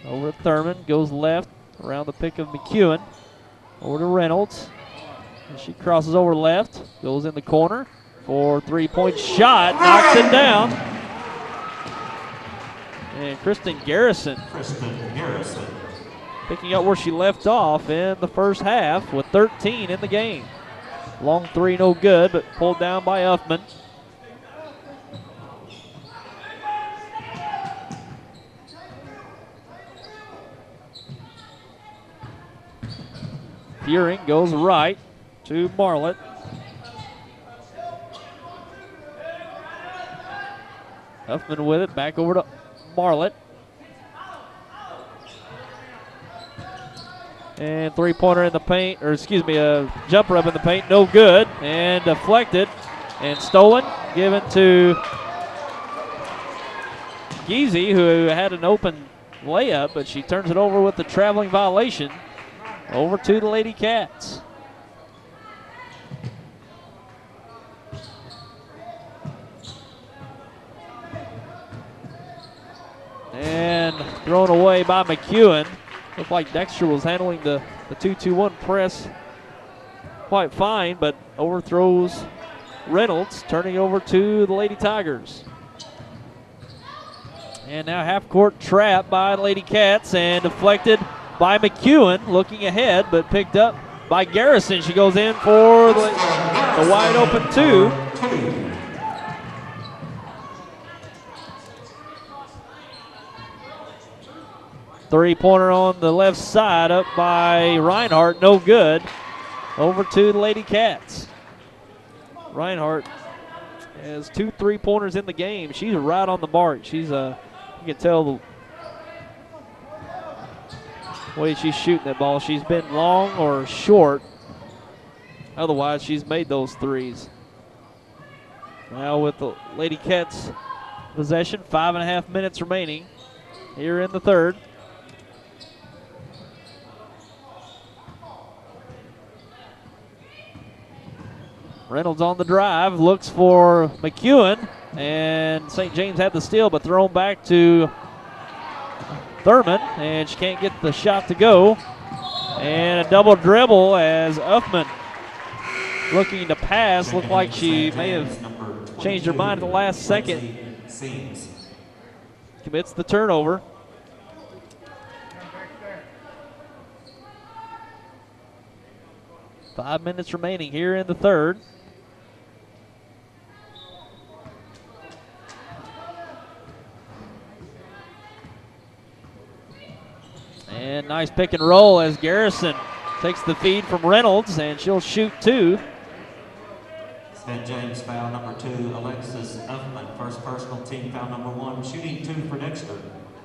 Over to Thurman, goes left around the pick of McEwen. Over to Reynolds. And she crosses over left, goes in the corner for three-point shot, knocks it down. And Kristen Garrison picking up where she left off in the first half with 13 in the game. Long three, no good, but pulled down by Uffman. Fearing goes right to Marlett. Uffman with it, back over to Marlett. And three-pointer in the paint, or excuse me, a jumper up in the paint, no good. And deflected and stolen, given to Geezy, who had an open layup, but she turns it over with the traveling violation. Over to the Lady Cats. And thrown away by McEwen. Looked like Dexter was handling the 2-2-1 press quite fine, but overthrows Reynolds, turning over to the Lady Tigers. And now half-court trap by the Lady Cats and deflected by McEwen, looking ahead, but picked up by Garrison. She goes in for the wide open two. Three-pointer on the left side, up by Reinhardt, no good. Over to the Lady Cats. Reinhardt has 2 3-pointers in the game. She's right on the mark. She's you can tell the way she's shooting that ball. She's been long or short. Otherwise, she's made those threes. Now with the Lady Cats possession, 5.5 minutes remaining here in the third. Reynolds on the drive, looks for McEwen, and St. James had the steal, but thrown back to Thurman, and she can't get the shot to go. And a double dribble as Uffman looking to pass. Looked like she may have changed her mind at the last second. Commits the turnover. Five minutes remaining here in the third. And nice pick and roll as Garrison takes the feed from Reynolds, and she'll shoot two. St. James foul number 2, Alexis Uffman. First personal, team foul number 1. Shooting 2 for Dexter,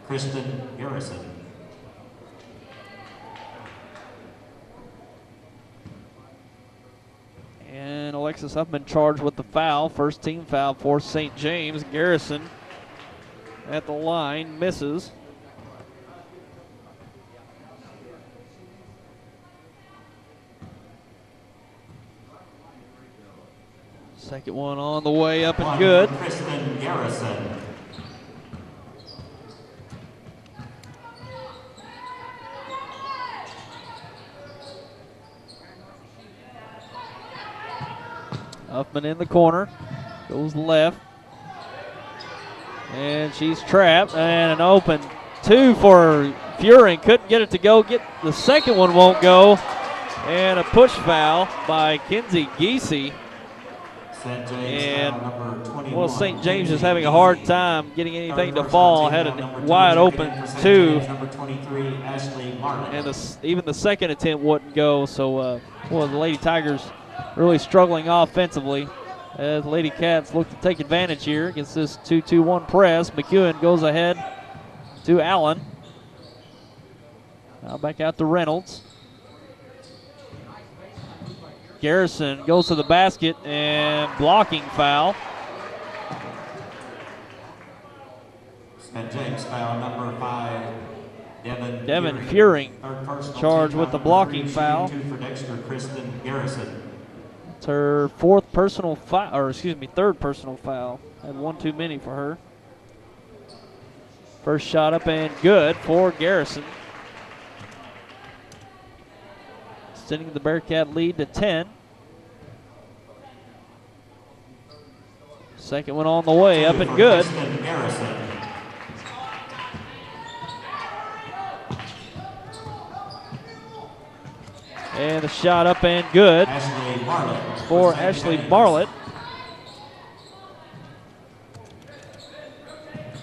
Kristen Garrison. And Alexis Huffman charged with the foul. First team foul for St. James. Garrison at the line, misses. Second one on the way, up and good. Kristen Garrison. Huffman in the corner, goes left, and she's trapped, and an open 2 for Furing. Couldn't get it to go. Get the second one won't go, and a push foul by Kenzie Giese. And well, St. James is having a hard time getting anything to fall. Had a wide open 2, and even the second attempt wouldn't go. So, well, the Lady Tigers really struggling offensively as Lady Cats look to take advantage here against this 2-2-1 press. McEwen goes ahead to Allen. Now back out to Reynolds. Garrison goes to the basket and blocking foul. St. James foul number 5, Devin Furing charged with the blocking foul. 2 for Dexter, Kristen Garrison. It's her third personal foul. Had one too many for her. First shot up and good for Garrison. Extending the Bearcat lead to 10. Second one on the way, up and good. And the shot up and good for Ashley Marlett.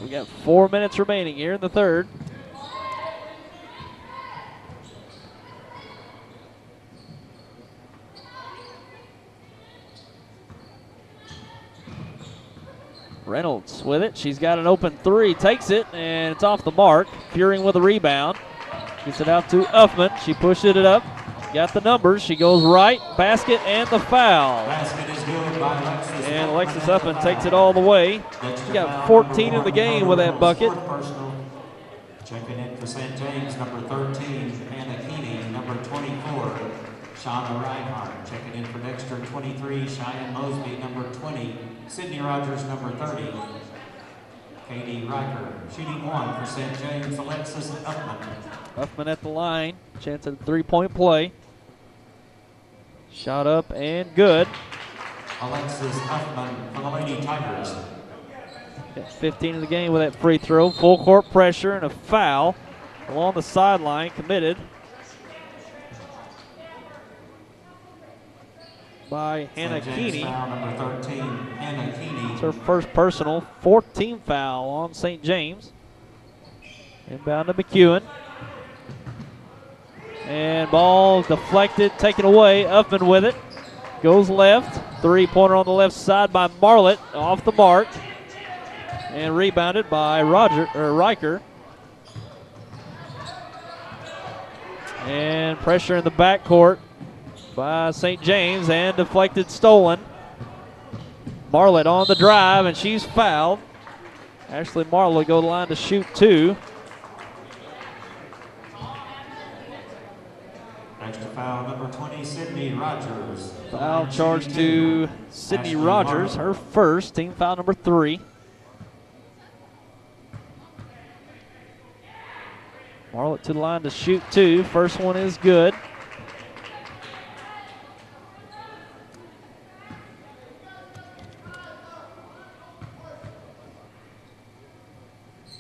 We got 4 minutes remaining here in the third. Reynolds with it. She's got an open 3, takes it, and it's off the mark. Furing with a rebound. Gets it out to Uffman. She pushed it up. Got the numbers. She goes right, basket, and the foul. Basket is good by Alexis. And Alexis Uffman takes it all the way. She got 14 in the game with that bucket. Checking in for St. James, number 13, Hannah Keeney, number 24, Shauna Reinhardt. Checking in for Dexter, 23, Cheyenne Mosby, number 20, Sydney Rogers, number 30, Katie Riker. Shooting 1 for St. James, Alexis Uffman. Uffman at the line. Chance at a 3-point play. Shot up and good. Alexis Uffman for the Lady Tigers. Got 15 in the game with that free throw. Full court pressure and a foul along the sideline committed by Hannah Keeney. Foul number 13, Hannah Keeney. It's her first personal, 14 foul on St. James. Inbound to McEwen. And ball deflected, taken away. Uffman with it. Goes left. 3-pointer on the left side by Marlett. Off the mark. And rebounded by Riker. And pressure in the backcourt by St. James, and deflected, stolen. Marlett on the drive, and she's fouled. Ashley Marlett go to the line to shoot 2. Extra foul number 20, Sydney Rogers. Foul charge to Sydney Rogers, her first, team foul number 3. Marlett to the line to shoot 2. First one is good.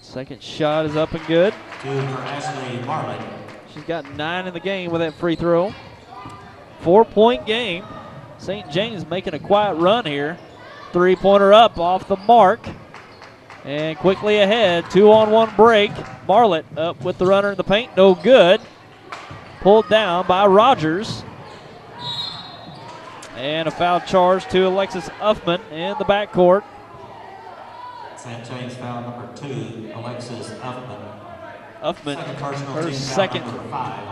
Second shot is up and good. 2 for Ashley Marlett. She's got 9 in the game with that free throw. 4-point game. St. James making a quiet run here. 3-pointer up off the mark. And quickly ahead, 2-on-1 break. Marlett up with the runner in the paint, no good. Pulled down by Rogers. And a foul charge to Alexis Uffman in the backcourt. St. James foul number 2, Alexis Uffman. Her second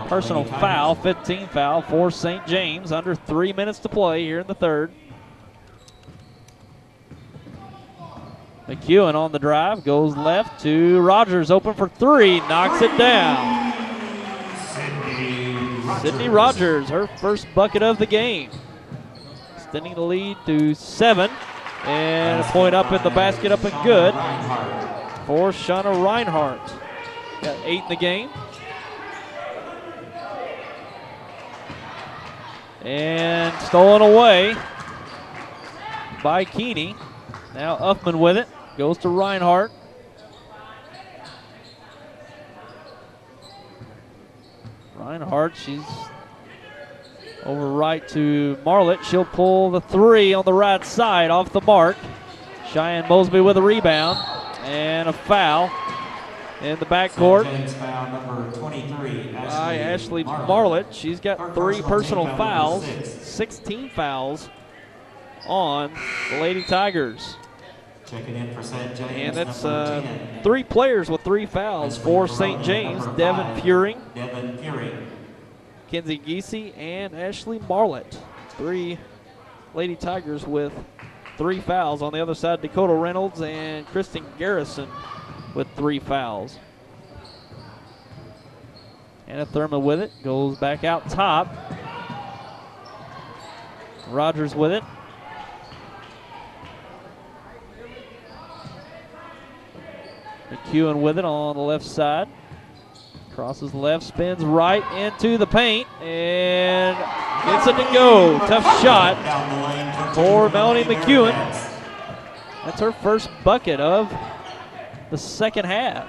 personal foul, 15 foul for St. James. Under 3 minutes to play here in the third. McEwen on the drive, goes left to Rogers, open for three, knocks it down. Sydney Rogers, her first bucket of the game. Extending the lead to 7. And a point up in the basket, up and good for Shauna Reinhardt. Got 8 in the game. And stolen away by Keeney. Now Uffman with it. Goes to Reinhardt. Reinhardt, she's over right to Marlett. She'll pull the three on the right side off the mark. Cheyenne Mosby with a rebound. And a foul in the backcourt by Ashley Marlett. She's got 3 personal fouls, 16 fouls on the Lady Tigers. Checking in for St. James. And that's 3 players with 3 fouls for St. James. Devin Furing, Kenzie Giese, and Ashley Marlett. 3 Lady Tigers with 3 fouls. On the other side, Dakota Reynolds and Kristen Garrison with 3 fouls. Anna Thurman with it, goes back out top. Rogers with it. McEwen with it on the left side. Crosses left, spins right into the paint, and gets it to go. Tough shot for Melanie McEwen. That's her first bucket of the second half.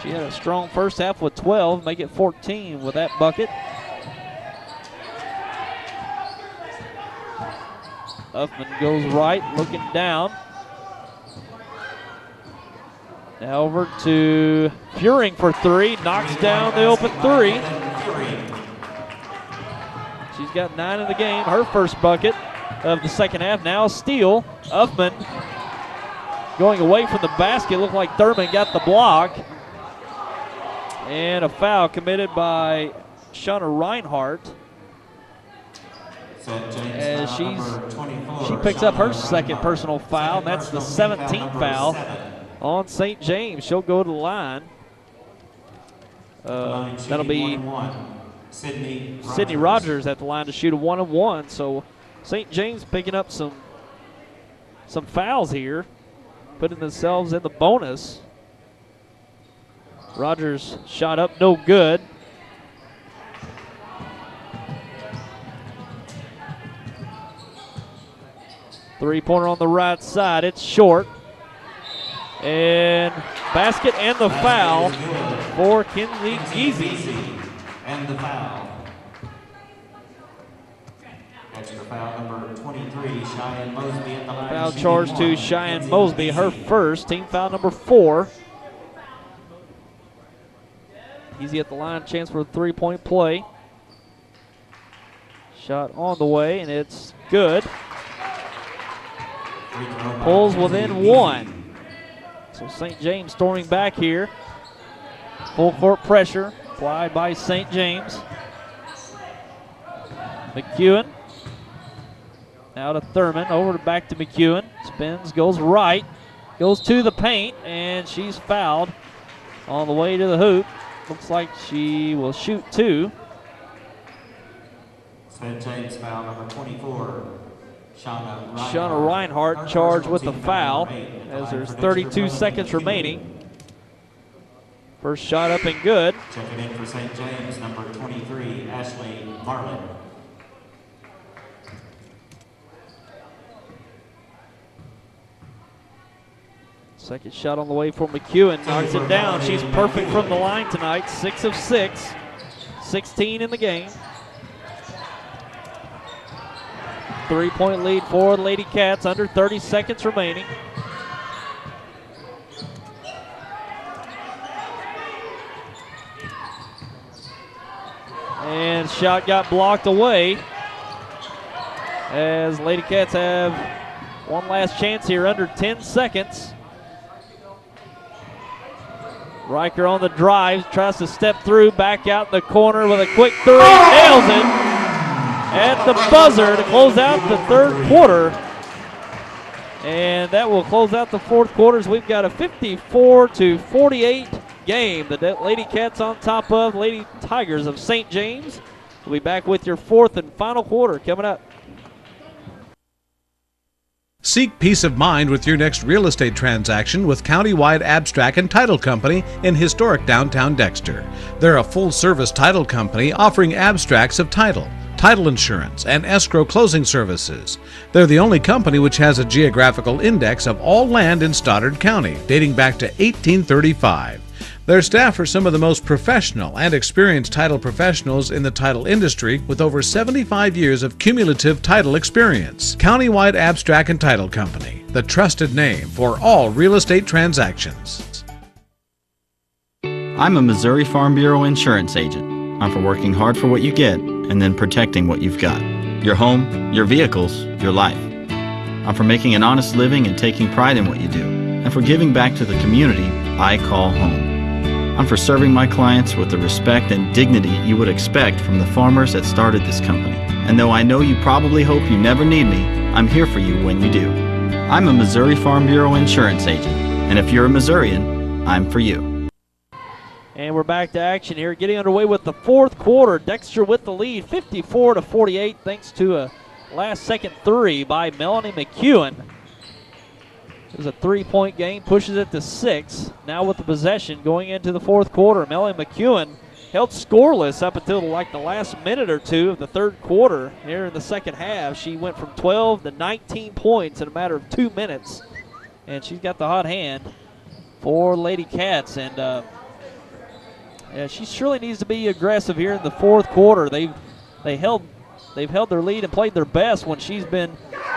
She had a strong first half with 12, make it 14 with that bucket. Uffman goes right, looking down. Now over to Furing for 3, knocks down the open 3. She's got 9 in the game, her first bucket of the second half. Now a steal. Uffman going away from the basket, looked like Thurman got the block. And a foul committed by Shauna Reinhardt. As she picks up her second personal foul, and that's the 17th foul on St. James. She'll go to the line. That'll be Sydney Rogers at the line to shoot a 1-on-1. So St. James picking up some fouls here, putting themselves in the bonus. Rogers shot up, no good. Three-pointer on the right side, it's short. And basket and the foul for Kenzie Giese. And the foul. Extra foul number 23, Cheyenne Mosby at the line. Foul charge to Cheyenne Mosby, her first, team foul number 4. Giese at the line, chance for a three-point play. Shot on the way, and it's good. Pulls within 1. So St. James storming back here. Full court pressure applied by St. James. McEwen. Now to Thurman, over to back to McEwen. Spins, goes right, goes to the paint, and she's fouled on the way to the hoop. Looks like she will shoot 2. St. James foul number 24. Shauna Reinhardt charged with the foul as there's 32 seconds remaining. First shot up and good. Checking in for St. James, number 23, Ashley Marlin. Second shot on the way for McEwen, knocks it down. She's perfect from the line tonight, 6 of 6, 16 in the game. 3-point lead for the Lady Cats, under 30 seconds remaining. And shot got blocked away as Lady Cats have one last chance here, under 10 seconds. Riker on the drive, tries to step through, back out in the corner with a quick three, nails it at the buzzer to close out the third quarter. And that will close out the fourth quarters. We've got a 54-48 game. The Lady Cats on top of Lady Tigers of St. James. We'll be back with your fourth and final quarter coming up. Seek peace of mind with your next real estate transaction with Countywide Abstract and Title Company in historic downtown Dexter. They're a full-service title company offering abstracts of title, title insurance, and escrow closing services. They're the only company which has a geographical index of all land in Stoddard County, dating back to 1835. Their staff are some of the most professional and experienced title professionals in the title industry with over 75 years of cumulative title experience. Countywide Abstract and Title Company, the trusted name for all real estate transactions. I'm a Missouri Farm Bureau insurance agent. I'm for working hard for what you get and then protecting what you've got. Your home, your vehicles, your life. I'm for making an honest living and taking pride in what you do, and for giving back to the community I call home. I'm for serving my clients with the respect and dignity you would expect from the farmers that started this company. And though I know you probably hope you never need me, I'm here for you when you do. I'm a Missouri Farm Bureau insurance agent, and if you're a Missourian, I'm for you. And we're back to action here, getting underway with the fourth quarter. Dexter with the lead, 54-48, thanks to a last-second three by Melanie McEwen. It was a three-point game, pushes it to 6. Now with the possession going into the fourth quarter, Melanie McEwen held scoreless up until like the last minute or two of the third quarter. Here in the second half, she went from 12 to 19 points in a matter of 2 minutes. And she's got the hot hand for Lady Cats. And yeah, she surely needs to be aggressive here in the fourth quarter. They've held their lead and played their best when she's been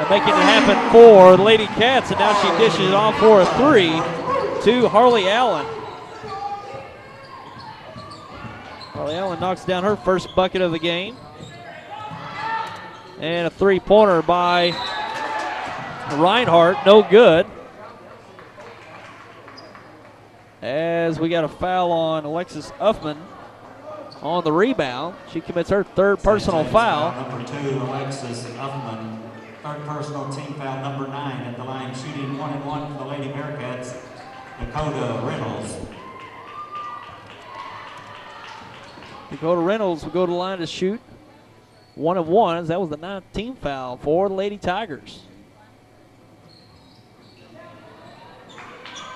making it happen for the Lady Cats, and now she dishes it off for a three to Harley Allen. Harley Allen knocks down her first bucket of the game. And a three-pointer by Reinhardt, no good. As we got a foul on Alexis Uffman on the rebound. She commits her third personal foul. Number 2, Alexis Uffman. Third personal team foul, number 9 at the line, shooting 1-1 for the Lady Bearcats, Dakota Reynolds. Dakota Reynolds will go to the line to shoot 1-1, as that was the 9th team foul for the Lady Tigers.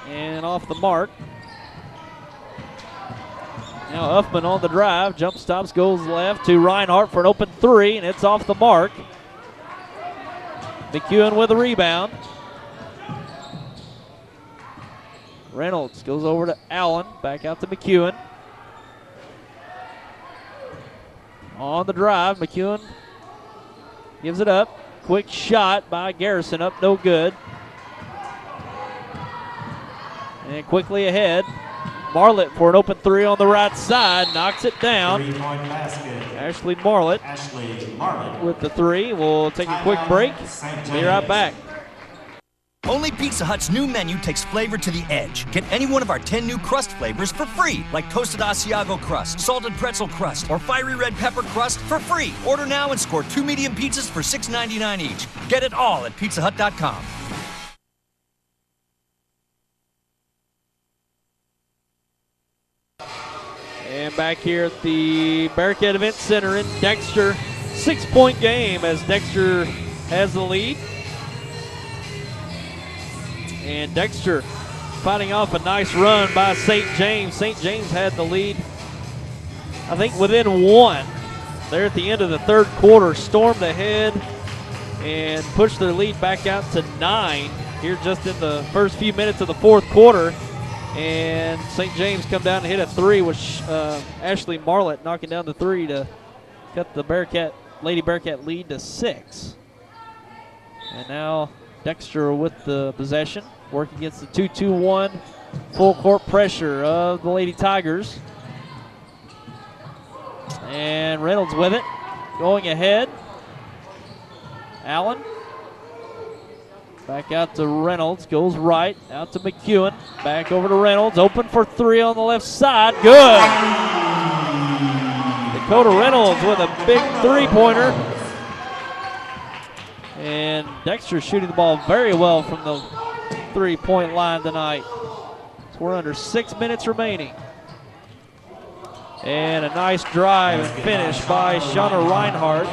And off the mark. Now Uffman on the drive, jump stops, goes left to Reinhardt for an open three, and it's off the mark. McEwen with a rebound. Reynolds goes over to Allen, back out to McEwen. On the drive, McEwen gives it up. Quick shot by Garrison, up no good. And quickly ahead, Marlett for an open three on the right side, knocks it down. Three-point basket. Ashley Marlett with the three. We'll take a quick break. Be right back. Only Pizza Hut's new menu takes flavor to the edge. Get any one of our 10 new crust flavors for free, like toasted Asiago crust, salted pretzel crust, or fiery red pepper crust for free. Order now and score 2 medium pizzas for $6.99 each. Get it all at pizzahut.com. And back here at the Bearcat Event Center in Dexter, 6-point game as Dexter has the lead. And Dexter fighting off a nice run by St. James. St. James had the lead, I think, within 1. There at the end of the third quarter, stormed ahead and pushed their lead back out to 9 here just in the first few minutes of the fourth quarter. And St. James come down and hit a three, which Ashley Marlett knocking down the three to cut the Lady Bearcat lead to 6. And now Dexter with the possession, working against the 2-2-1 full court pressure of the Lady Tigers. And Reynolds with it, going ahead. Allen. Back out to Reynolds. Goes right. Out to McEwen. Back over to Reynolds. Open for three on the left side. Good. Dakota Reynolds with a big three-pointer. And Dexter shooting the ball very well from the three-point line tonight. So we're under 6 minutes remaining. And a nice drive and finish by Shauna Reinhardt.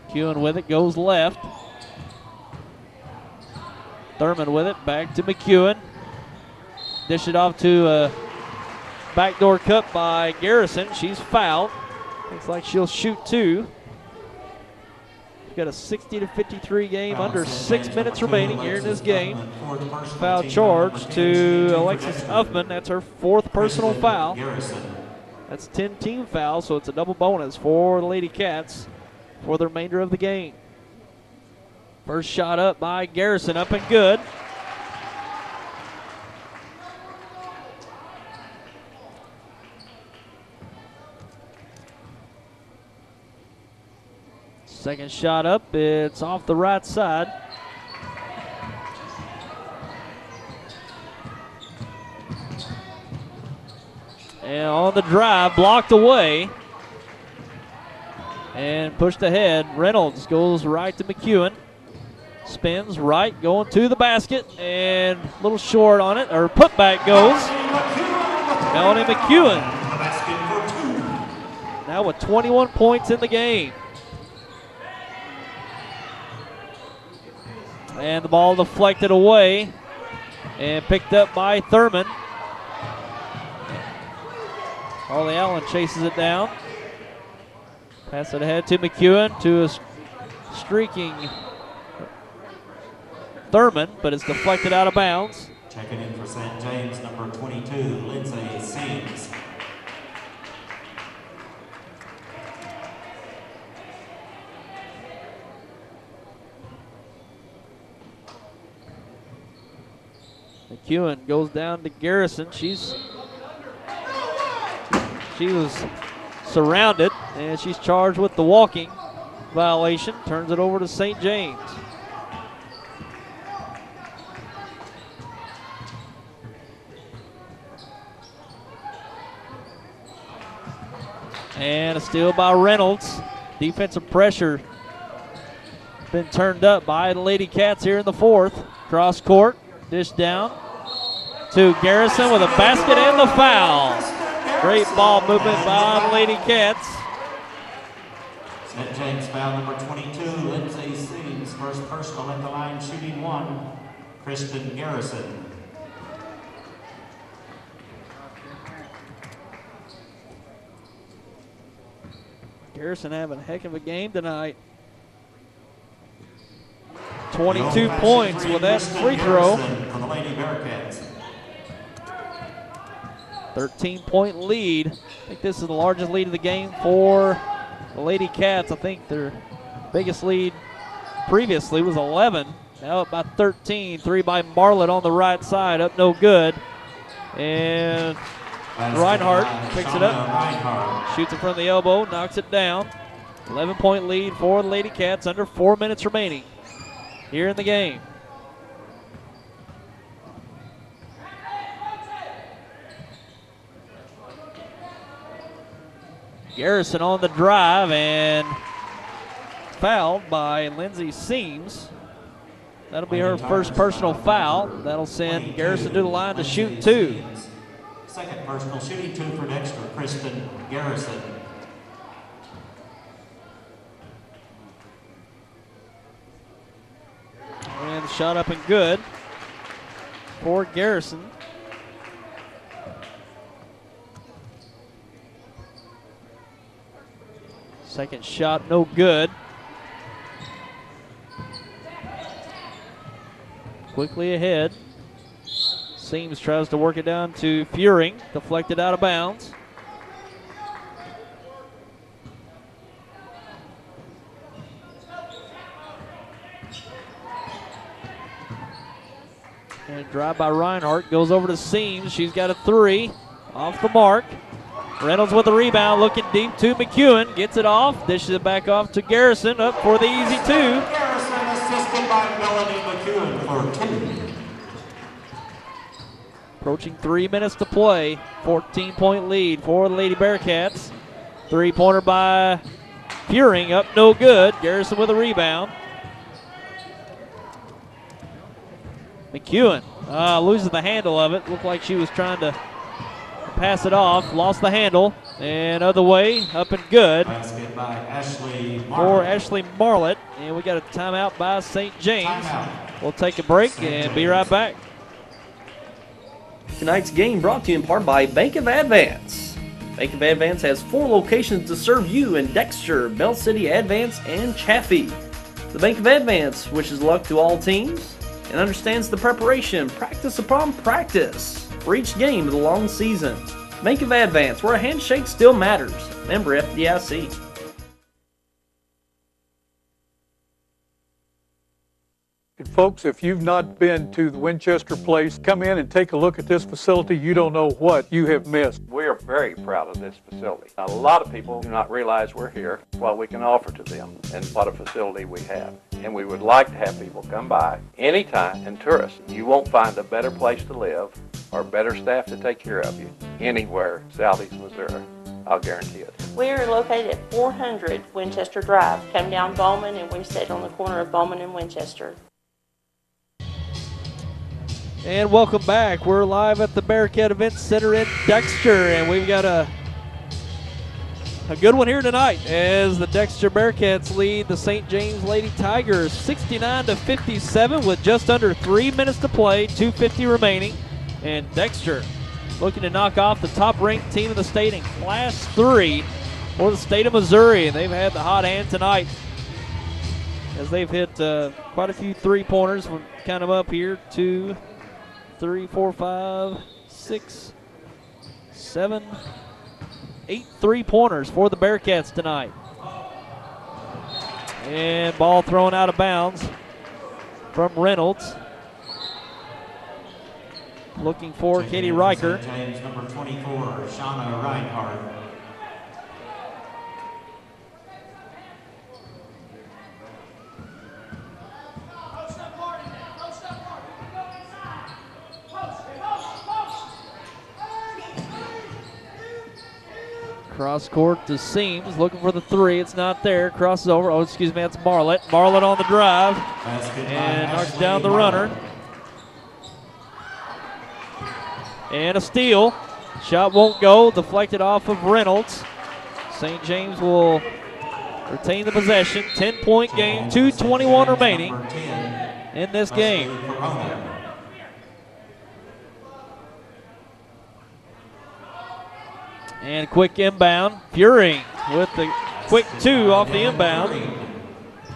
McEwen with it, goes left. Thurman with it, back to McEwen. Dish it off to a backdoor cut by Garrison. She's fouled. Looks like she'll shoot two. We've got a 60-53 game, under 6 minutes remaining here in this game. Foul charge to Alexis Huffman. That's her fourth personal foul. That's 10 team fouls, so it's a double bonus for the Lady Cats for the remainder of the game. First shot up by Garrison, up and good. Second shot up, it's off the right side. And on the drive, blocked away. And pushed ahead. Reynolds goes right to McEwen. Spins right, going to the basket. And a little short on it, or putback goes. Melanie McEwen. Now with 21 points in the game. And the ball deflected away and picked up by Thurman. Harley Allen chases it down. Pass it ahead to McEwen, to a streaking Thurman, but it's deflected out of bounds. Checking in for St. James, number 22, Lindsay Sims. McEwen goes down to Garrison. She was surrounded, and she's charged with the walking violation. Turns it over to St. James. And a steal by Reynolds. Defensive pressure been turned up by the Lady Cats here in the fourth. Cross court, dish down to Garrison with a basket and the foul. Great ball movement by the Lady Cats. St. James foul number 22, Lindsay Sims. First personal at the line, shooting one, Kristen Garrison. Garrison having a heck of a game tonight. 22 points with that free throw. For the Lady Bearcats. 13-point lead. I think this is the largest lead of the game for the Lady Cats. I think their biggest lead previously was 11. Now up by 13. Three by Marlett on the right side. Up no good. And Reinhardt picks it up. Shoots it from the elbow. Knocks it down. 11-point lead for the Lady Cats. Under 4 minutes remaining here in the game. Garrison on the drive and fouled by Lindsay Sims. That'll be her first personal foul. That'll send Garrison to the line to shoot two. Second personal, shooting two for Dexter, Kristen Garrison. And the shot up and good for Garrison. Second shot, no good. Quickly ahead. Sims tries to work it down to Furing. Deflected out of bounds. And drive by Reinhardt, goes over to Seams. She's got a 3 off the mark. Reynolds with the rebound, looking deep to McEwen. Gets it off, dishes it back off to Garrison, up for the easy 2. Garrison assisted by Melanie McEwen for 2. Approaching 3 minutes to play. 14-point lead for the Lady Bearcats. 3-pointer by Furing, up no good. Garrison with a rebound. McEwen loses the handle of it. Looked like she was trying to pass it off. Lost the handle. And other way, up and good Basket by Ashley for Marlett. Ashley Marlett. And we got a timeout by St. James. We'll take a break and be right back. Tonight's game brought to you in part by Bank of Advance. Bank of Advance has 4 locations to serve you in Dexter, Bell City, Advance, and Chaffee. The Bank of Advance wishes luck to all teams and understands the preparation, practice upon practice, for each game of the long season. Bank of Advance, where a handshake still matters. Member FDIC. Folks, if you've not been to the Winchester Place, come in and take a look at this facility. You don't know what you have missed. We are very proud of this facility. A lot of people do not realize we're here, what we can offer to them, and what a facility we have. And we would like to have people come by anytime and tour us. You won't find a better place to live or better staff to take care of you anywhere southeast Missouri. I'll guarantee it. We are located at 400 Winchester Drive. Come down Bowman and we sit on the corner of Bowman and Winchester. And welcome back. We're live at the Bearcat Event Center in Dexter, and we've got a good one here tonight as the Dexter Bearcats lead the St. James Lady Tigers 69-57 with just under 3 minutes to play, 2:50 remaining. And Dexter looking to knock off the top-ranked team in the state in Class 3 for the state of Missouri, and they've had the hot hand tonight as they've hit quite a few three-pointers. We'll count them up here. 2, 3, 4, 5, 6, 7, 8 three-pointers for the Bearcats tonight. And ball thrown out of bounds from Reynolds. Looking for Katie Riker. St. James number 24, Shauna Reinhardt. Cross court to Seams, looking for the 3. It's not there. Crosses over. Oh, excuse me, that's Marlett. Marlett on the drive and knocks down the runner. And a steal. Shot won't go. Deflected off of Reynolds. St. James will retain the possession. 10-point game. 2:21 remaining in this game. And quick inbound. Fury with the quick 2 off the inbound.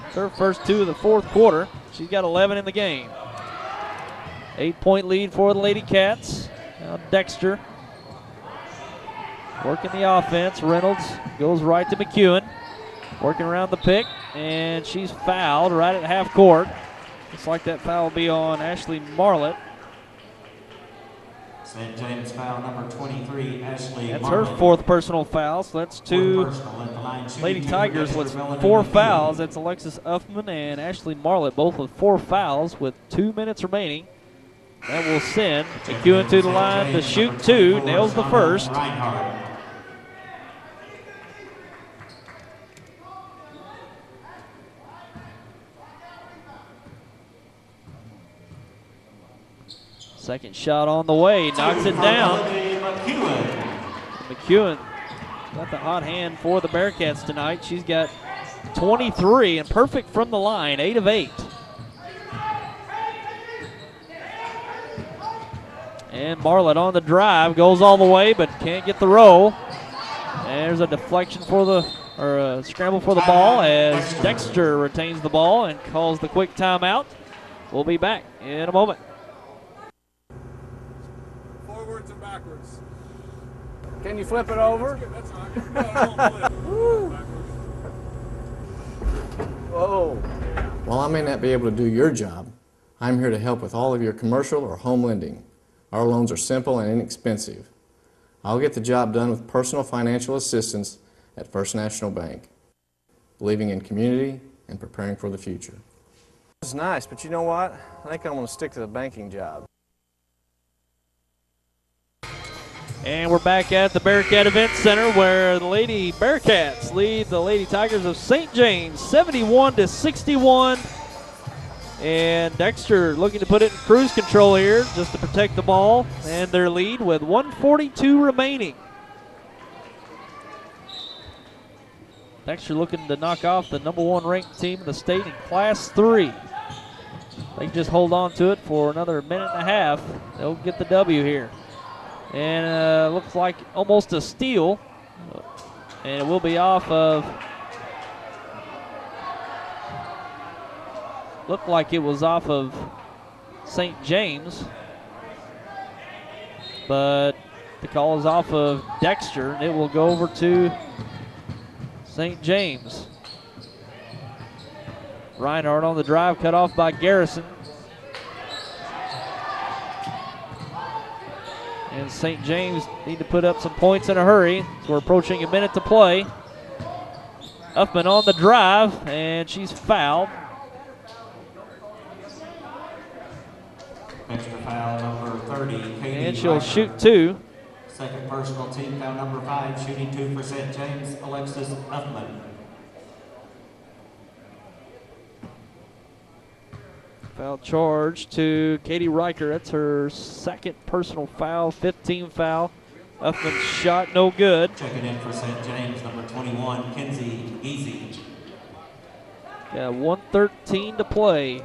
It's her first 2 of the fourth quarter. She's got 11 in the game. 8-point lead for the Lady Cats. Now Dexter working the offense. Reynolds goes right to McEwen. Working around the pick. And she's fouled right at half court. Looks like that foul will be on Ashley Marlett. St. James foul number 23, Ashley That's Marlett. her 4th personal foul, so that's 2 Lady Tigers with 4 fouls. That's Alexis Uffman and Ashley Marlett, both with 4 fouls with 2 minutes remaining. That will send McEwen to the line to shoot 2, nails the first. Second shot on the way, knocks it down. McEwen got the hot hand for the Bearcats tonight. She's got 23 and perfect from the line, 8 of 8. And Marlett on the drive, goes all the way but can't get the roll. And there's a deflection for the, or a scramble for the ball as Dexter retains the ball and calls the quick timeout. We'll be back in a moment. Forwards and backwards. Can you flip it over? Whoa. While I may not be able to do your job, I'm here to help with all of your commercial or home lending. Our loans are simple and inexpensive. I'll get the job done with personal financial assistance at First National Bank, believing in community and preparing for the future. It's nice, but you know what? I think I'm going to stick to the banking job. And we're back at the Bearcat Event Center where the Lady Bearcats lead the Lady Tigers of St. James 71-61. And Dexter looking to put it in cruise control here just to protect the ball and their lead with 1:42 remaining. Dexter looking to knock off the #1 ranked team in the state in Class 3. They can just hold on to it for another minute and a half. They'll get the W here. And looks like almost a steal. And it will be off of, looked like it was off of St. James. But the call is off of Dexter, and it will go over to St. James. Reinhardt on the drive, cut off by Garrison. And St. James need to put up some points in a hurry. So we're approaching a minute to play. Uffman on the drive, and she's fouled. Extra foul number 30, Katie And she'll Riker. shoot 2. Second personal team foul number 5, shooting 2 for St. James, Alexis Uffman. Foul charge to Katie Riker. That's her second personal foul, 15 foul. Uffman's shot no good. Checking in for St. James, number 21, Kenzie Easy. Got 1:13 to play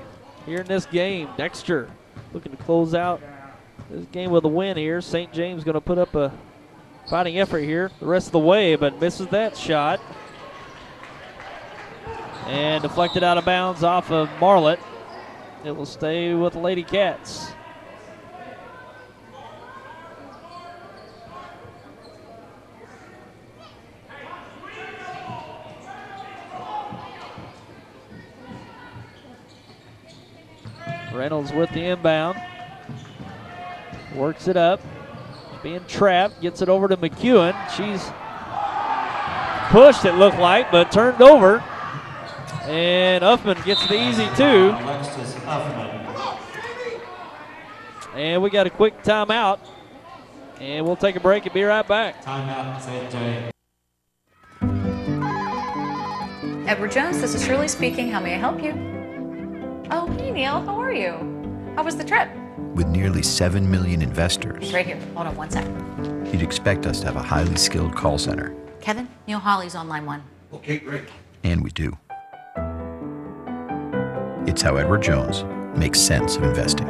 here in this game. Dexter looking to close out this game with a win here. St. James going to put up a fighting effort here the rest of the way, but misses that shot. And deflected out of bounds off of Marlett. It will stay with the Lady Cats. Reynolds with the inbound. Works it up. Being trapped. Gets it over to McEwen. She's pushed, it looked like, but turned over. And Uffman gets the easy 2. Alexis Uffman. And we got a quick timeout. And we'll take a break and be right back. Timeout, St. James. Edward Jones, this is Shirley speaking. How may I help you? Oh, hey Neil, how are you? How was the trip? With nearly 7 million investors, He's right here. Hold on one second. you'd expect us to have a highly skilled call center. Kevin, Neil Hawley's on line 1. Okay, great. And we do. It's how Edward Jones makes sense of investing.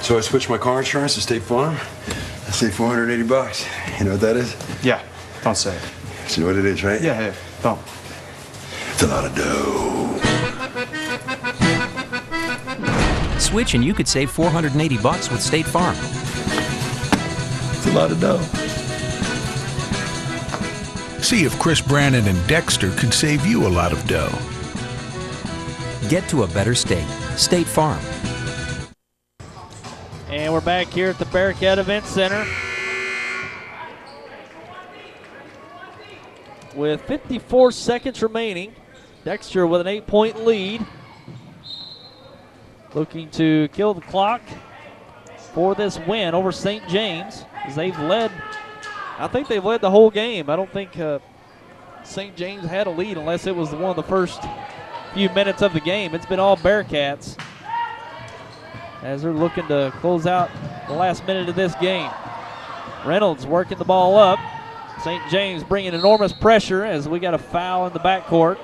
So I switched my car insurance to State Farm. I saved $480. You know what that is? Yeah, don't say it. You know what it is, right? Yeah, don't. It's a lot of dough. Switch and you could save $480 with State Farm. It's a lot of dough. See if Chris Brannon and Dexter could save you a lot of dough. Get to a better state. State Farm. And we're back here at the Bearcat Event Center with 54 seconds remaining. Dexter with an 8-point lead. Looking to kill the clock for this win over St. James, as they've led, I think they've led the whole game. I don't think St. James had a lead unless it was one of the first few minutes of the game. It's been all Bearcats as they're looking to close out the last minute of this game. Reynolds working the ball up. St. James bringing enormous pressure as we got a foul in the backcourt.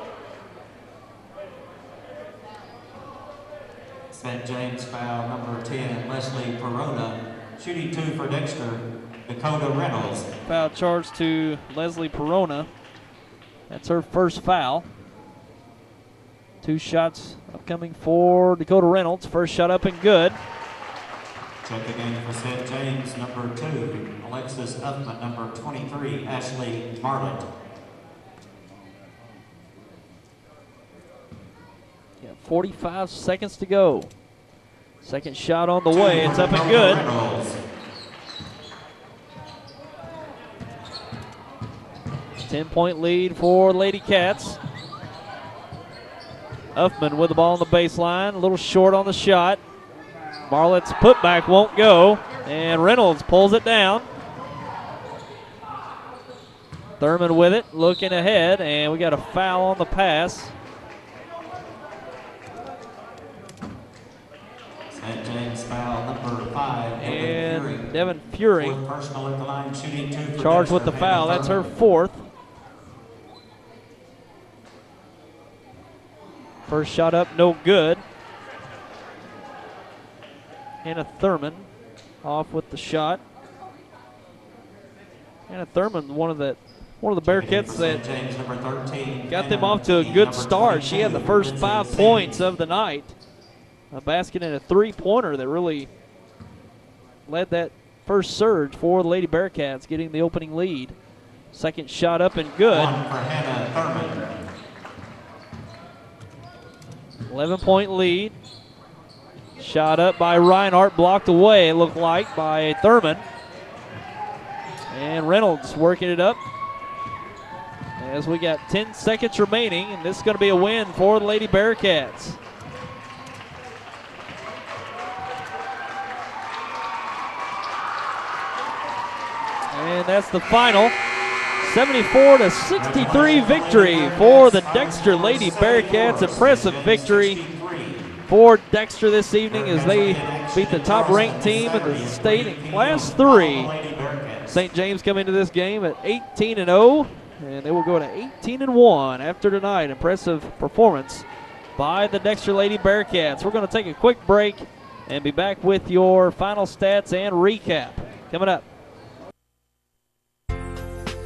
St. James foul number 10, Leslie Perona. Shooting 2 for Dexter, Dakota Reynolds. Foul charge to Leslie Perona. That's her first foul. 2 shots upcoming for Dakota Reynolds. First shot up and good. Checking in for St. James, number 2, Alexis Uffman, number 23, Ashley Marlett. Yeah, 45 seconds to go. Second shot on the way. It's up and good. Reynolds. 10-point lead for Lady Cats. Uffman with the ball on the baseline. A little short on the shot. Marlett's putback won't go. And Reynolds pulls it down. Thurman with it, looking ahead. And we got a foul on the pass. St. James foul number 5. And Devin Fury Fourth personal at the line, shooting 2 for charged Dexter. with the foul. Hannah That's her Thurman. 4th. First shot up, no good. Hannah Thurman off with the shot. Hannah Thurman, one of the Bearcats that James, number 13. got them off to a good start. She had the first 5 points of the night. A basket and a 3-pointer that really led that first surge for the Lady Bearcats, getting the opening lead. Second shot up and good. 1 for Hannah Thurman. 11-point lead. Shot up by Reinhardt, blocked away, it looked like, by Thurman. And Reynolds working it up as we got 10 seconds remaining, and this is going to be a win for the Lady Bearcats. And that's the final 74-63 victory for the Dexter Lady Bearcats. Impressive victory for Dexter this evening as they beat the top-ranked team in the state in Class 3. St. James come into this game at 18-0, and they will go to 18-1 after tonight. Impressive performance by the Dexter Lady Bearcats. We're going to take a quick break and be back with your final stats and recap coming up.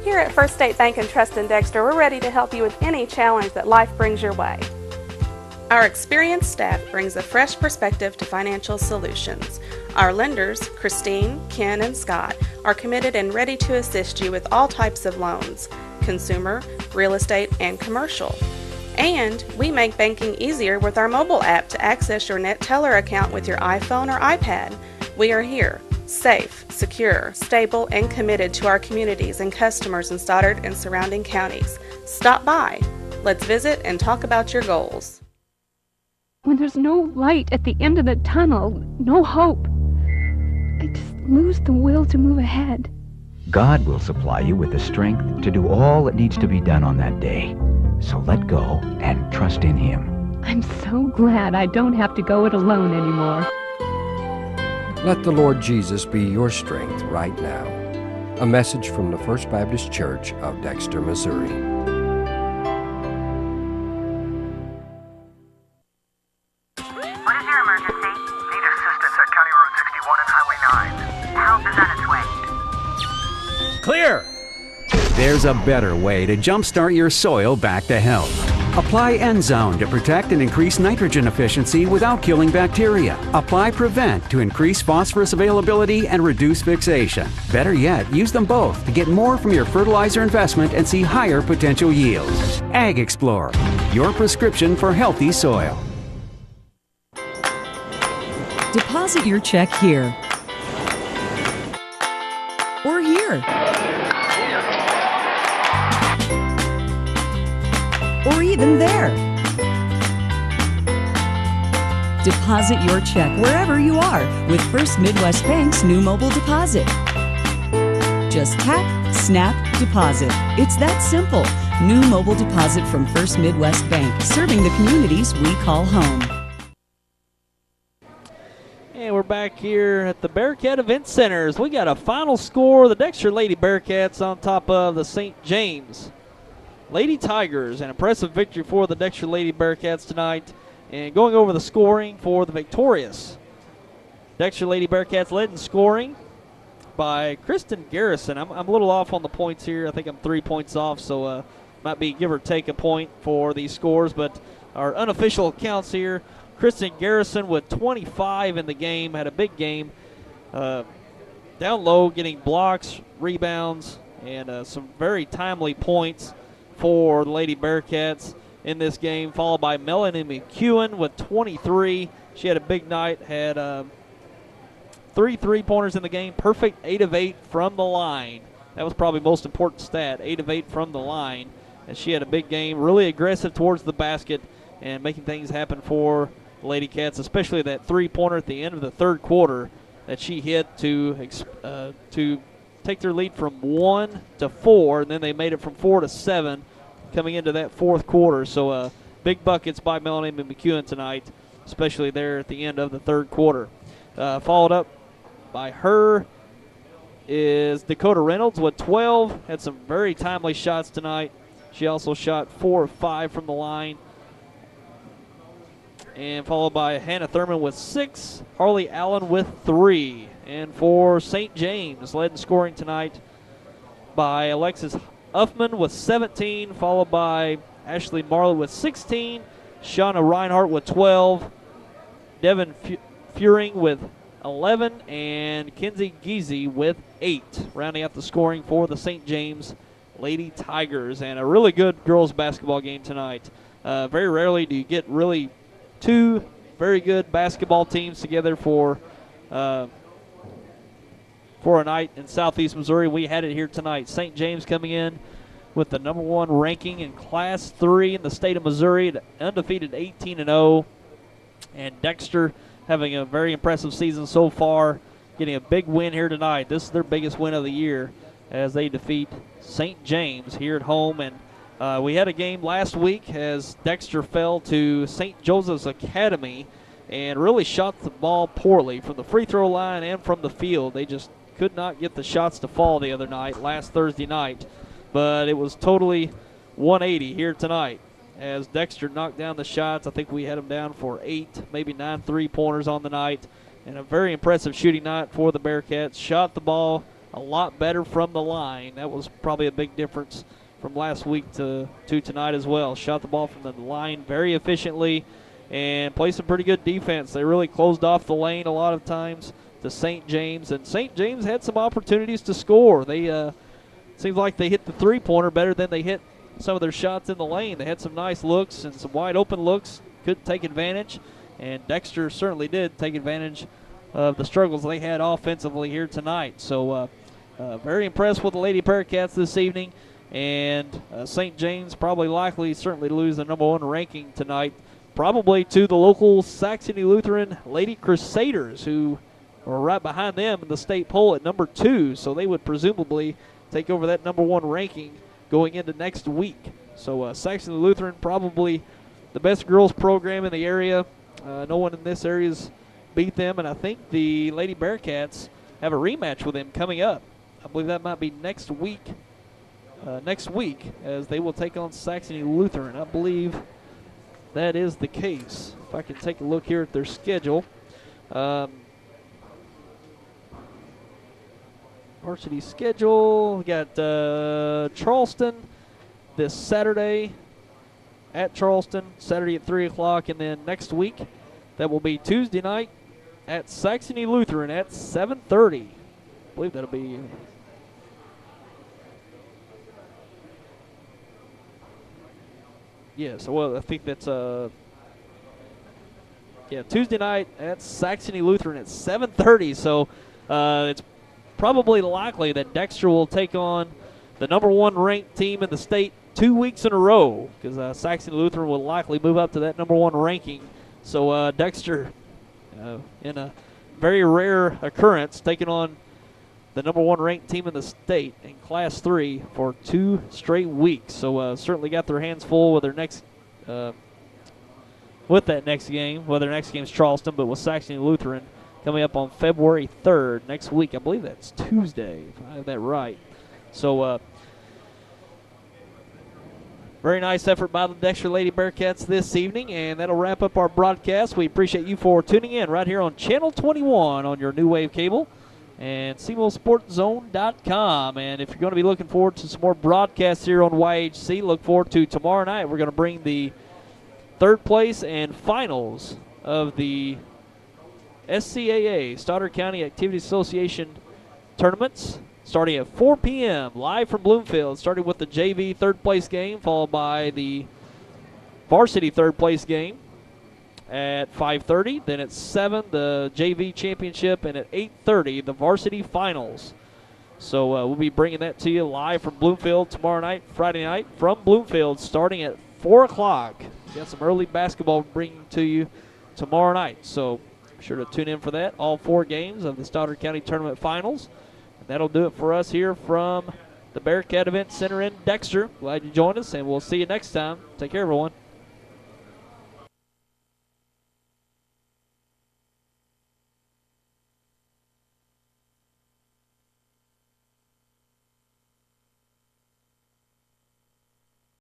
Here at First State Bank and Trust in Dexter, we're ready to help you with any challenge that life brings your way. Our experienced staff brings a fresh perspective to financial solutions. Our lenders, Christine, Ken, and Scott, are committed and ready to assist you with all types of loans, consumer, real estate, and commercial. And we make banking easier with our mobile app to access your Net Teller account with your iPhone or iPad. We are here, safe, secure, stable, and committed to our communities and customers in Stoddard and surrounding counties. Stop by. Let's visit and talk about your goals. When there's no light at the end of the tunnel, no hope, I just lose the will to move ahead. God will supply you with the strength to do all that needs to be done on that day. So let go and trust in Him. I'm so glad I don't have to go it alone anymore. Let the Lord Jesus be your strength right now. A message from the First Baptist Church of Dexter, Missouri. What is your emergency? Need assistance at County Road 61 and Highway 9. Help is on its way. Clear! There's a better way to jumpstart your soil back to health. Apply Endzone to protect and increase nitrogen efficiency without killing bacteria. Apply Prevent to increase phosphorus availability and reduce fixation. Better yet, use them both to get more from your fertilizer investment and see higher potential yields. Ag Explorer, your prescription for healthy soil. Deposit your check here or here. Or even there. Deposit your check wherever you are with First Midwest Bank's new mobile deposit. Just tap, snap, deposit. It's that simple. New mobile deposit from First Midwest Bank, serving the communities we call home. And we're back here at the Bearcat Event Centers. We got a final score. The Dexter Lady Bearcats on top of the St. James Lady Tigers. An impressive victory for the Dexter Lady Bearcats tonight. And going over the scoring for the victorious Dexter Lady Bearcats, led in scoring by Kristen Garrison. I'm a little off on the points here. I think I'm 3 points off, so might be give or take a point for these scores. But our unofficial accounts here, Kristen Garrison with 25 in the game, had a big game. down low, getting blocks, rebounds, and some very timely points for the Lady Bearcats in this game, followed by Melanie McEwen with 23. She had a big night, had 3 3-pointers in the game, perfect 8 of 8 from the line. That was probably the most important stat, 8 of 8 from the line. And she had a big game, really aggressive towards the basket and making things happen for the Lady Cats, especially that 3-pointer at the end of the third quarter that she hit to take their lead from 1 to 4, and then they made it from 4 to 7 coming into that fourth quarter. So big buckets by Melanie McEwen tonight, especially there at the end of the third quarter. Followed up by her is Dakota Reynolds with 12. Had some very timely shots tonight. She also shot 4 of 5 from the line. And followed by Hannah Thurman with 6. Harley Allen with 3. And for St. James, led in scoring tonight by Alexis Huffman with 17, followed by Ashley Marley with 16, Shauna Reinhart with 12, Devin Furing with 11, and Kinsey Geezy with 8, rounding out the scoring for the St. James Lady Tigers. And a really good girls basketball game tonight. Very rarely do you get really 2 very good basketball teams together for a night in Southeast Missouri. We had it here tonight. St. James coming in with the number 1 ranking in Class 3 in the state of Missouri, undefeated 18-0. And Dexter having a very impressive season so far, getting a big win here tonight. This is their biggest win of the year as they defeat St. James here at home. And we had a game last week as Dexter fell to St. Joseph's Academy and really shot the ball poorly from the free throw line and from the field. They just could not get the shots to fall the other night, last Thursday night. But it was totally 180 here tonight as Dexter knocked down the shots. I think we had them down for 8, maybe 9 3-pointers on the night. And a very impressive shooting night for the Bearcats. Shot the ball a lot better from the line. That was probably a big difference from last week to tonight as well. Shot the ball from the line very efficiently and played some pretty good defense. They really closed off the lane a lot of times to St. James, and St. James had some opportunities to score. They seems like they hit the 3-pointer better than they hit some of their shots in the lane. They had some nice looks and some wide open looks, couldn't take advantage, and Dexter certainly did take advantage of the struggles they had offensively here tonight. So very impressed with the Lady Bearcats this evening, and St. James probably likely certainly to lose the number 1 ranking tonight, probably to the local Saxony Lutheran Lady Crusaders, who are right behind them in the state poll at number 2, so they would presumably take over that number 1 ranking going into next week. So Saxony Lutheran, probably the best girls program in the area. No one in this area's beat them, and I think the Lady Bearcats have a rematch with them coming up. I believe that might be next week. As they will take on Saxony Lutheran. I believe that is the case. If I can take a look here at their schedule. Varsity schedule. We got Charleston this Saturday at Charleston, Saturday at 3 o'clock, and then next week that will be Tuesday night at Saxony Lutheran at 7:30. I believe that'll be yes. Well, I think that's Tuesday night at Saxony Lutheran at 7:30. So it's probably likely that Dexter will take on the number 1 ranked team in the state 2 weeks in a row, because Saxony Lutheran will likely move up to that number 1 ranking. So Dexter, in a very rare occurrence, taking on the number 1 ranked team in the state in Class 3 for 2 straight weeks. So certainly got their hands full with their next that next game. Well, their next game is Charleston, but with Saxony Lutheran coming up on February 3rd next week. I believe that's Tuesday, if I have that right. So very nice effort by the Dexter Lady Bearcats this evening, and that'll wrap up our broadcast. We appreciate you for tuning in right here on Channel 21 on your New Wave cable and SeamoreSportsZone.com. And if you're going to be looking forward to some more broadcasts here on YHC, look forward to tomorrow night. We're going to bring the 3rd place and finals of the SCAA, Stoddard County Activity Association tournaments, starting at 4 p.m. live from Bloomfield, starting with the JV third-place game, followed by the varsity third-place game at 5:30. Then at 7, the JV championship, and at 8:30, the varsity finals. So we'll be bringing that to you live from Bloomfield tomorrow night, Friday night, from Bloomfield, starting at 4 o'clock. Got some early basketball bringing to you tomorrow night. So be sure to tune in for that. All 4 games of the Stoddard County Tournament Finals. And that'll do it for us here from the Bearcat Event Center in Dexter. Glad you joined us, and we'll see you next time. Take care, everyone.